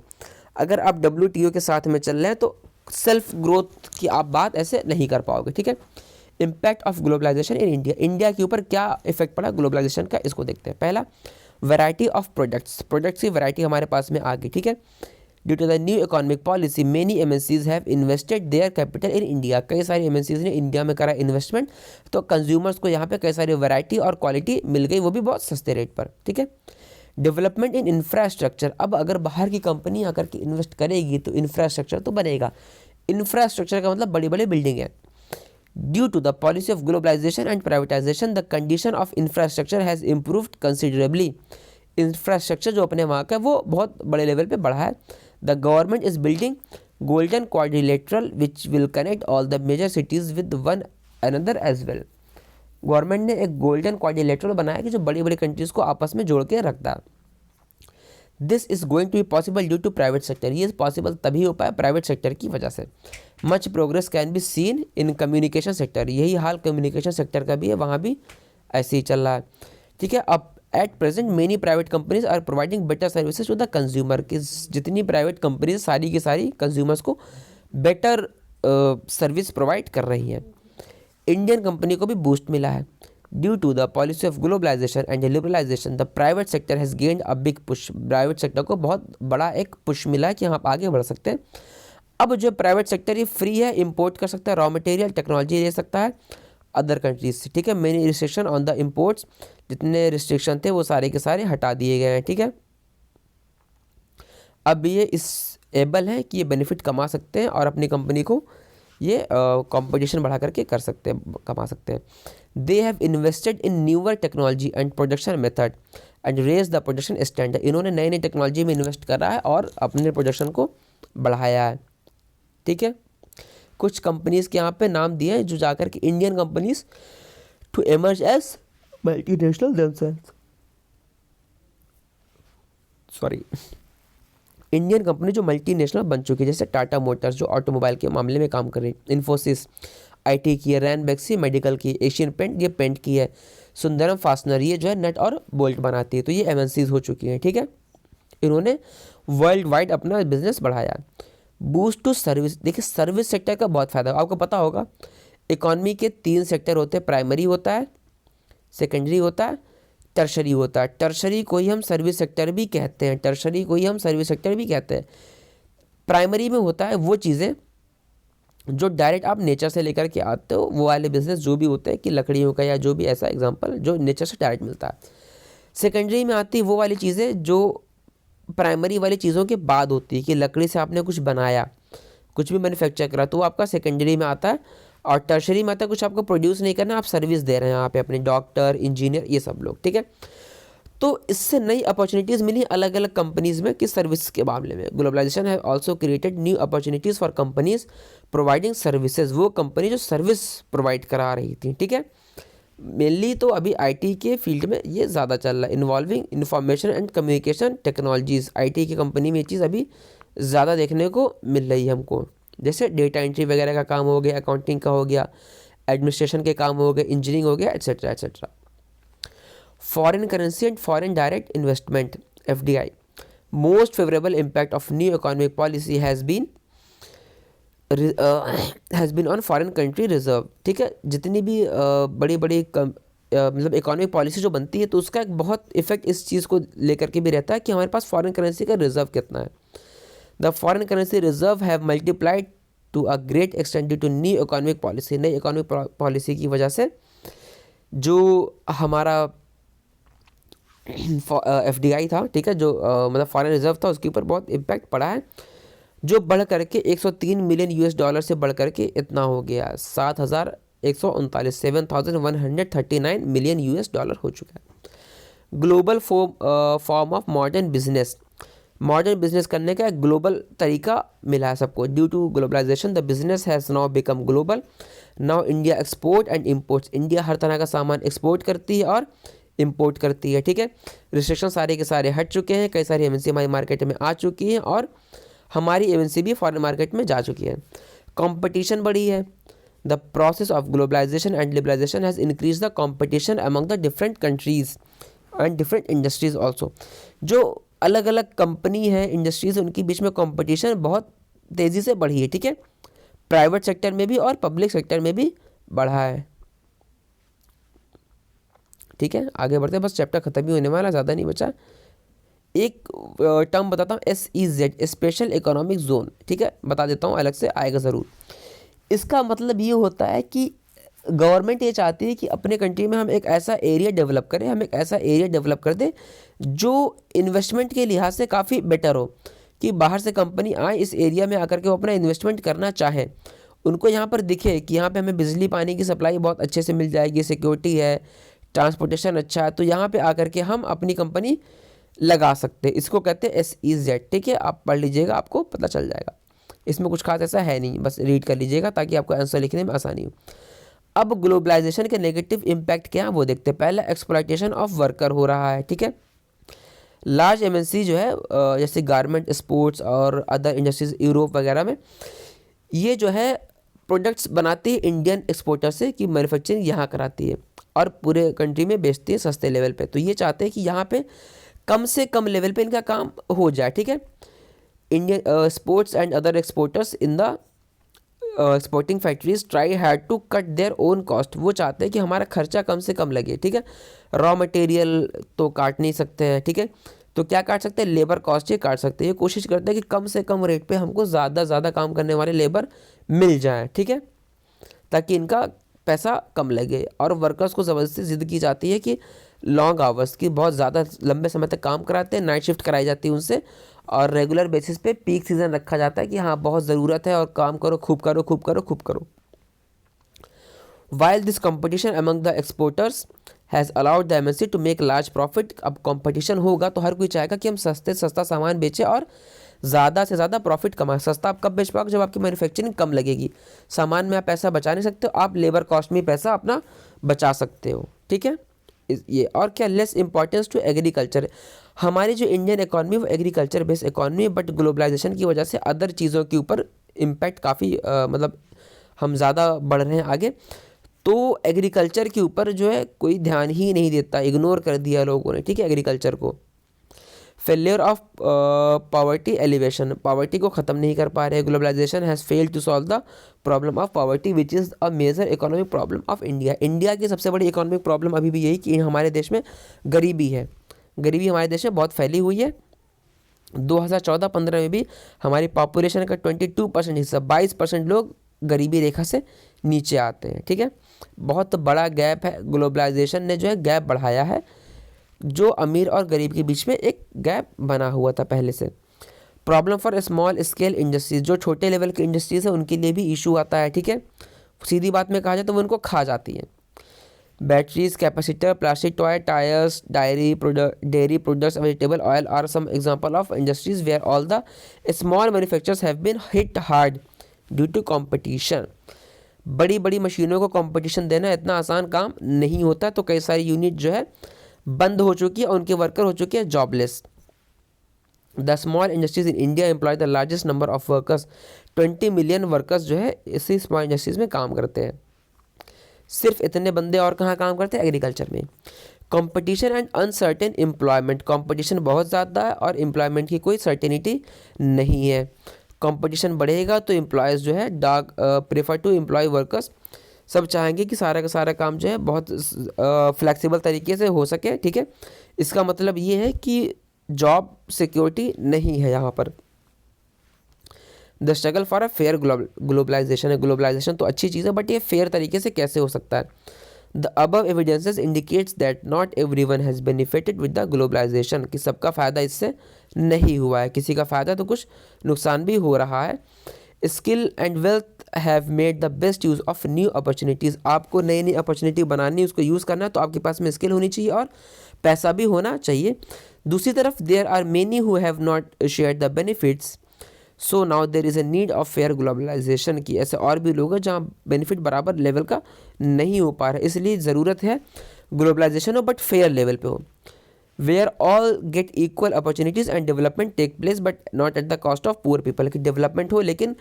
अगर आप WTO के साथ में चल रहे हैं तो सेल्फ ग्रोथ की आप बात ऐसे नहीं कर पाओगे। ठीक है, impact of globalisation in India, India के ऊपर क्या इफेक्ट पड़ा ग्लोबलाइजेशन का, इसको देखते हैं। पहला, वैरायटी ऑफ प्रोडक्ट्स, प्रोडक्ट्स की वैरायटी हमारे पास में आ गई। ठीक है, due to the new economic policy many MNCs have invested their capital in India. कई सारी MNCs ने इंडिया में करा इन्वेस्टमेंट, तो कंज्यूमर्स को यहाँ पे कई सारी वैरायटी और क्वालिटी मिल गई, वो भी बहुत सस्ते रेट पर। ठीक है, डेवलपमेंट इन इंफ्रास्ट्रक्चर, अब अगर बाहर की कंपनी आकर के इन्वेस्ट करेगी तो इंफ्रास्ट्रक्चर तो बनेगा। इंफ्रास्ट्रक्चर का मतलब बड़ी बड़ी बिल्डिंग है। Due to the policy of globalisation and privatisation the condition of infrastructure has improved considerably. Infrastructure जो अपने वहाँ का वो बहुत बड़े लेवल पे बढ़ा है। The government is building golden quadrilateral which will connect all the major cities with one another as well. Government ने एक गोल्डन क्वाड्रिलेटरल बनाया कि जो बड़ी बड़ी कंट्रीज़ को आपस में जोड़ के रखता है। This is going to be possible due to private sector, ये पॉसिबल तभी हो पाया प्राइवेट सेक्टर की वजह से। Much progress can be seen in communication sector, यही हाल कम्युनिकेशन सेक्टर का भी है, वहाँ भी ऐसे ही चल रहा है। ठीक है, अब at present many private companies are providing better services to the consumer, कि जितनी प्राइवेट कंपनीज सारी की सारी कंज्यूमर्स को बेटर सर्विस प्रोवाइड कर रही हैं। इंडियन कंपनी को भी बूस्ट मिला है। Due to the policy of globalisation and liberalisation the private sector has gained a big push, private sector को बहुत बड़ा एक पुश मिला है कि हम आगे बढ़ सकते हैं। अब जो प्राइवेट सेक्टर ये फ्री है, इंपोर्ट कर सकता है, रॉ मटेरियल टेक्नोलॉजी ले सकता है अदर कंट्रीज से। ठीक है, many restriction on the imports, जितने रिस्ट्रिक्शन थे वो सारे के सारे हटा दिए गए हैं। ठीक है, अब ये इस एबल है कि ये बेनिफिट कमा सकते हैं और अपनी कंपनी को ये कंपटीशन बढ़ा करके कर सकते हैं, कमा सकते हैं। They have invested in newer technology and production method and raise the production standard, इन्होंने नई नई टेक्नोलॉजी में इन्वेस्ट करा है और अपने प्रोडक्शन को बढ़ाया है। ठीक है, कुछ कंपनीज़ के यहाँ पे नाम दिए हैं जो जाकर के Indian companies to emerge as multinational themselves, sorry Indian company जो मल्टीनेशनल बन चुकी है, जैसे टाटा मोटर्स जो ऑटोमोबाइल के मामले में काम कर रही है, इन्फोसिस IT की है, रैनबैक्सी मेडिकल की, एशियन पेंट ये पेंट की है, सुंदरम फास्टनर ये जो है नट और बोल्ट बनाती है, तो ये MNCs हो चुकी हैं। ठीक है, इन्होंने वर्ल्ड वाइड अपना बिजनेस बढ़ाया। बूस्ट टू सर्विस, देखिए सर्विस सेक्टर का बहुत फ़ायदा, आपको पता होगा इकॉनमी के 3 सेक्टर होते हैं, प्राइमरी होता है, सेकेंडरी होता है, टर्शरी होता है। टर्शरी को ही हम सर्विस सेक्टर भी कहते हैं, टर्शरी को ही हम सर्विस सेक्टर भी कहते हैं। प्राइमरी में होता है वो चीज़ें जो डायरेक्ट आप नेचर से लेकर के आते हो, वो वाले बिजनेस जो भी होते हैं कि लकड़ियों का या जो भी ऐसा एग्जांपल जो नेचर से डायरेक्ट मिलता है। सेकेंडरी में आती है वो वाली चीज़ें जो प्राइमरी वाली चीज़ों के बाद होती है कि लकड़ी से आपने कुछ बनाया, कुछ भी मैन्युफैक्चर करा, तो वो आपका सेकेंडरी में आता है। और टर्शरी में आता है कुछ आपको प्रोड्यूस नहीं करना, आप सर्विस दे रहे हैं यहाँ पे अपने डॉक्टर, इंजीनियर, ये सब लोग, ठीक है। तो इससे नई अपॉर्चुनिटीज़ मिली अलग अलग कंपनीज़ में किस सर्विस के मामले में। ग्लोबलाइजेशन है also created new opportunities for companies providing services, वो कंपनी जो सर्विस प्रोवाइड करा रही थी, ठीक है। मेनली तो अभी आईटी के फील्ड में ये ज़्यादा चल रहा है, involving information and communication technologies. IT की कंपनी में ये चीज़ अभी ज़्यादा देखने को मिल रही है हमको, जैसे डेटा एंट्री वगैरह का काम हो गया, अकाउंटिंग का हो गया, एडमिनिस्ट्रेशन के काम हो गए, इंजीनियरिंग हो गया, et cetera et cetera. Foreign currency and foreign direct investment, FDI, most favourable impact of new economic policy has been on foreign country reserve, ठीक है। जितनी भी बड़ी बड़ी मतलब इकोनॉमिक पॉलिसी जो बनती है तो उसका एक बहुत इफेक्ट इस चीज़ को लेकर के भी रहता है कि हमारे पास फॉरेन करेंसी का रिजर्व कितना है। The foreign currency reserve have multiplied to a great extent due to new economic policy. नई इकोनॉमिक पॉलिसी की वजह से जो हमारा एफडीआई था, ठीक है, जो मतलब फॉरेन रिजर्व था, उसके ऊपर बहुत इम्पैक्ट पड़ा है, जो बढ़ करके 103 मिलियन यूएस डॉलर से बढ़ करके इतना हो गया 7,139 मिलियन यूएस डॉलर हो चुका है। Global form of modern business, modern business करने का एक ग्लोबल तरीका मिला है सबको। Due to globalisation the business has now become global. Now India export and imports, India हर तरह का सामान एक्सपोर्ट करती है और इंपोर्ट करती है, ठीक है। रिस्ट्रिक्शन सारे के सारे हट चुके हैं, कई सारी एमएनसी हमारी मार्केट में आ चुकी हैं और हमारी एमएनसी भी फॉरेन मार्केट में जा चुकी है। कंपटीशन बढ़ी है। The process of globalisation and liberalisation has increase the competition among the different countries and different industries also. जो अलग अलग कंपनी है, इंडस्ट्रीज, उनके बीच में कंपटीशन बहुत तेज़ी से बढ़ी है, ठीक है। प्राइवेट सेक्टर में भी और पब्लिक सेक्टर में भी बढ़ा है, ठीक है। आगे बढ़ते हैं, बस चैप्टर खत्म ही होने वाला, ज़्यादा नहीं बचा। एक टर्म बताता हूँ, SEZ, स्पेशल इकोनॉमिक जोन, ठीक है, बता देता हूँ, अलग से आएगा ज़रूर। इसका मतलब ये होता है कि गवर्नमेंट ये चाहती है कि अपने कंट्री में हम एक ऐसा एरिया डेवलप करें, हम एक ऐसा एरिया डेवलप कर दें जो इन्वेस्टमेंट के लिहाज से काफ़ी बेटर हो, कि बाहर से कंपनी आए इस एरिया में आकर के वो अपना इन्वेस्टमेंट करना चाहें, उनको यहाँ पर दिखे कि यहाँ पे हमें बिजली पानी की सप्लाई बहुत अच्छे से मिल जाएगी, सिक्योरिटी है, ट्रांसपोर्टेशन अच्छा है, तो यहाँ पे आकर के हम अपनी कंपनी लगा सकते हैं। इसको कहते हैं SEZ, ठीक है। आप पढ़ लीजिएगा, आपको पता चल जाएगा। इसमें कुछ खास ऐसा है नहीं, बस रीड कर लीजिएगा ताकि आपको आंसर लिखने में आसानी हो। अब ग्लोबलाइजेशन के नेगेटिव इम्पैक्ट क्या है वो देखते हैं। पहला, एक्सप्लॉयटेशन ऑफ वर्कर हो रहा है, ठीक है। लार्ज एमएनसी जो है जैसे गारमेंट, स्पोर्ट्स और अदर इंडस्ट्रीज यूरोप वगैरह में, ये जो है प्रोडक्ट्स बनाती है इंडियन एक्सपोर्टर से, कि मैन्युफैक्चरिंग यहाँ कराती है और पूरे कंट्री में बेचती है सस्ते लेवल पे। तो ये चाहते हैं कि यहाँ पे कम से कम लेवल पे इनका काम हो जाए, ठीक है। Indian sports and other exporters in the exporting factories try had to cut their own cost. वो चाहते हैं कि हमारा खर्चा कम से कम लगे, ठीक है। रॉ मटेरियल तो काट नहीं सकते हैं, ठीक है, तो क्या काट सकते हैं, लेबर कॉस्ट ये काट सकते हैं। ये कोशिश करते हैं कि कम से कम रेट पे हमको ज़्यादा काम करने वाले लेबर मिल जाए, ठीक है, ताकि इनका पैसा कम लगे। और वर्कर्स को ज़बरदस्ती जिद की जाती है कि लॉन्ग आवर्स की, बहुत ज़्यादा लंबे समय तक काम कराते हैं, नाइट शिफ्ट कराई जाती है उनसे, और रेगुलर बेसिस पे पीक सीज़न रखा जाता है कि हाँ बहुत ज़रूरत है और काम करो, खूब करो, खूब करो, खूब करो। While this competition among the exporters has allowed the MNC to make large profit. अब कंपटीशन होगा तो हर कोई चाहेगा कि हम सस्ता सामान बेचें और ज़्यादा से ज़्यादा प्रॉफिट कमाएं। सस्ता आप कब बेच पाओगे, जब आपकी मैन्युफैक्चरिंग कम लगेगी। सामान में आप पैसा बचा नहीं सकते हो, आप लेबर कॉस्ट में पैसा अपना बचा सकते हो, ठीक है। ये और क्या, लेस इंपॉर्टेंस टू एग्रीकल्चर। हमारी जो इंडियन इकॉनमी वो agriculture based economy, but globalisation की वजह से अदर चीज़ों के ऊपर इम्पैक्ट काफ़ी मतलब हम ज़्यादा बढ़ रहे हैं आगे, तो एग्रीकल्चर के ऊपर जो है कोई ध्यान ही नहीं देता, इग्नोर कर दिया लोगों ने, ठीक है, एग्रीकल्चर को। Failure of poverty alleviation, poverty को ख़त्म नहीं कर पा रहे। Globalisation has failed to solve the problem of poverty which is a major economic problem of India. India की सबसे बड़ी इकोनॉमिक प्रॉब्लम अभी भी यही कि हमारे देश में गरीबी है। गरीबी हमारे देश में बहुत फैली हुई है। 2014-15 में भी हमारी पॉपुलेशन का 22% हिस्सा, 22% लोग गरीबी रेखा से नीचे आते हैं। ठीक है, बहुत बड़ा गैप है। ग्लोबलाइजेशन ने जो है गैप बढ़ाया है, जो अमीर और गरीब के बीच में एक गैप बना हुआ था पहले से। Problem for small scale industries, जो छोटे लेवल की इंडस्ट्रीज है उनके लिए भी इशू आता है। ठीक है, सीधी बात में कहा जाए तो वो उनको खा जाती है। Batteries, capacitor, plastic toy, tyres, dairy products, vegetable oil are some example of industries where all the small manufacturers have been hit hard due to competition. बड़ी बड़ी मशीनों को कंपटीशन देना इतना आसान काम नहीं होता, तो कई सारी यूनिट जो है बंद हो चुकी है और उनके वर्कर हो चुके हैं jobless. The small industries in India employ the largest number of workers. 20 million workers जो है इसी स्मॉल इंडस्ट्रीज में काम करते हैं। सिर्फ इतने बंदे और कहाँ काम करते हैं? एग्रीकल्चर में। Competition and uncertain employment, competition बहुत ज़्यादा है और एम्प्लॉयमेंट की कोई सर्टेनिटी नहीं है। कंपटीशन बढ़ेगा तो एम्प्लॉयज़ जो है प्रेफर टू एम्प्लॉय वर्कर्स, सब चाहेंगे कि सारा का सारा काम जो है बहुत फ्लेक्सिबल तरीके से हो सके। ठीक है, इसका मतलब ये है कि जॉब सिक्योरिटी नहीं है यहाँ पर। The struggle for a fair globalisation है। ग्लोबलाइजेशन तो अच्छी चीज़ है, बट ये फेयर तरीके से कैसे हो सकता है? The above evidences indicates that not everyone has benefited with the globalisation, कि सबका फ़ायदा इससे नहीं हुआ है, किसी का फ़ायदा तो कुछ नुकसान भी हो रहा है। Skill and wealth have made the best use of new opportunities, आपको नई नई अपॉर्चुनिटी बनानी, उसको यूज़ करना है तो आपके पास में स्किल होनी चाहिए और पैसा भी होना चाहिए। दूसरी तरफ there are many who have not share the benefits, so now there is a need of fair globalisation, की ऐसे और भी लोग हैं जहाँ बेनिफिट बराबर लेवल का नहीं हो पा रहा है, इसलिए ज़रूरत है ग्लोबलाइजेशन हो बट फेयर लेवल पे हो। Where all get equal opportunities and development take place but not at the cost of poor people, की डेवलपमेंट हो लेकिन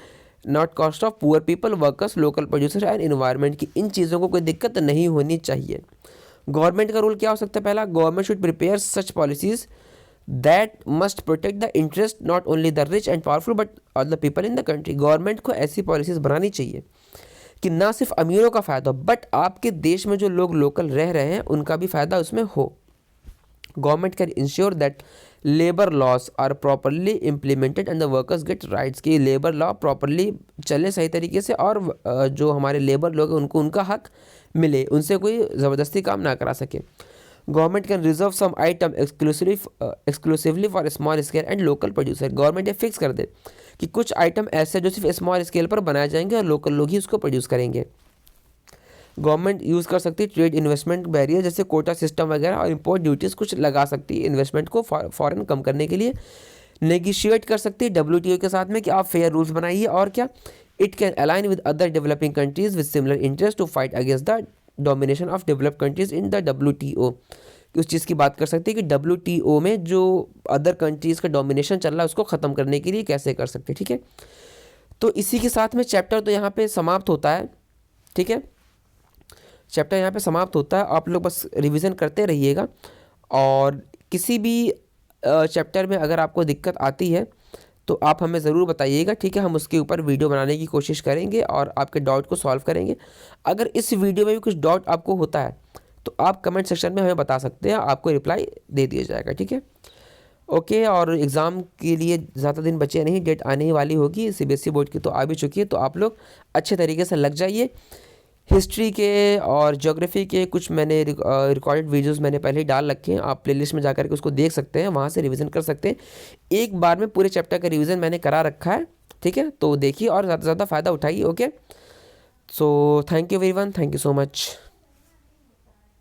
not cost of poor people, workers, local producer and environment, की इन चीज़ों को कोई दिक्कत नहीं होनी चाहिए। गवर्नमेंट का रोल क्या हो सकता है? पहला, government should prepare such policies that must protect the interest not only the rich and powerful but all the people in the country। Government को ऐसी पॉलिसीज़ बनानी चाहिए कि ना सिर्फ अमीरों का फ़ायदा हो बट आपके देश में जो लोग लोकल रह रहे हैं उनका भी फ़ायदा उसमें हो। Government can ensure that labour laws are properly implemented and the workers get rights, की लेबर लॉ प्रॉपरली चले सही तरीके से और जो हमारे लेबर लोग हैं उनको उनका हक मिले, उनसे कोई ज़बरदस्ती काम ना करा सके। Government can reserve some item exclusively for small scale and local producer, government ये फिक्स कर दे कि कुछ आइटम ऐसे जो सिर्फ स्मॉल स्केल पर बनाए जाएंगे और लोकल लोग ही उसको प्रोड्यूस करेंगे। गवर्नमेंट यूज़ कर सकती है ट्रेड इन्वेस्टमेंट बैरियर जैसे कोटा सिस्टम वगैरह और इंपोर्ट ड्यूटीज़ कुछ लगा सकती है इन्वेस्टमेंट को फॉरेन कम करने के लिए। नेगोशिएट कर सकती है WTO के साथ में कि आप फेयर रूल्स बनाइए, और क्या, it can align with other developing countries with similar interest to fight against the domination of developed countries in the WTO। उस चीज़ की बात कर सकते हैं कि WTO में जो अदर कंट्रीज़ का डोमिनेशन चल रहा है उसको ख़त्म करने के लिए कैसे कर सकते हैं। ठीक है, तो इसी के साथ में चैप्टर तो यहाँ पे समाप्त होता है। ठीक है, चैप्टर यहाँ पे समाप्त होता है। आप लोग बस रिवीजन करते रहिएगा, और किसी भी चैप्टर में अगर आपको दिक्कत आती है तो आप हमें ज़रूर बताइएगा। ठीक है, हम उसके ऊपर वीडियो बनाने की कोशिश करेंगे और आपके डाउट को सॉल्व करेंगे। अगर इस वीडियो में भी कुछ डाउट आपको होता है तो आप कमेंट सेक्शन में हमें बता सकते हैं, आपको रिप्लाई दे दिया जाएगा। ठीक है, ओके। और एग्ज़ाम के लिए ज़्यादा दिन बचे नहीं, डेट आने ही वाली होगी, CBSE बोर्ड की तो आ भी चुकी है, तो आप लोग अच्छे तरीके से लग जाइए। हिस्ट्री के और ज्योग्राफी के कुछ मैंने रिकॉर्डेड वीडियोस मैंने पहले ही डाल रखे हैं, आप प्लेलिस्ट में जाकर के उसको देख सकते हैं, वहाँ से रिवीजन कर सकते हैं। एक बार में पूरे चैप्टर का रिवीजन मैंने करा रखा है। ठीक है, तो देखिए और ज़्यादा से ज़्यादा फ़ायदा उठाइए। Okay, so thank you everyone, thank you so much.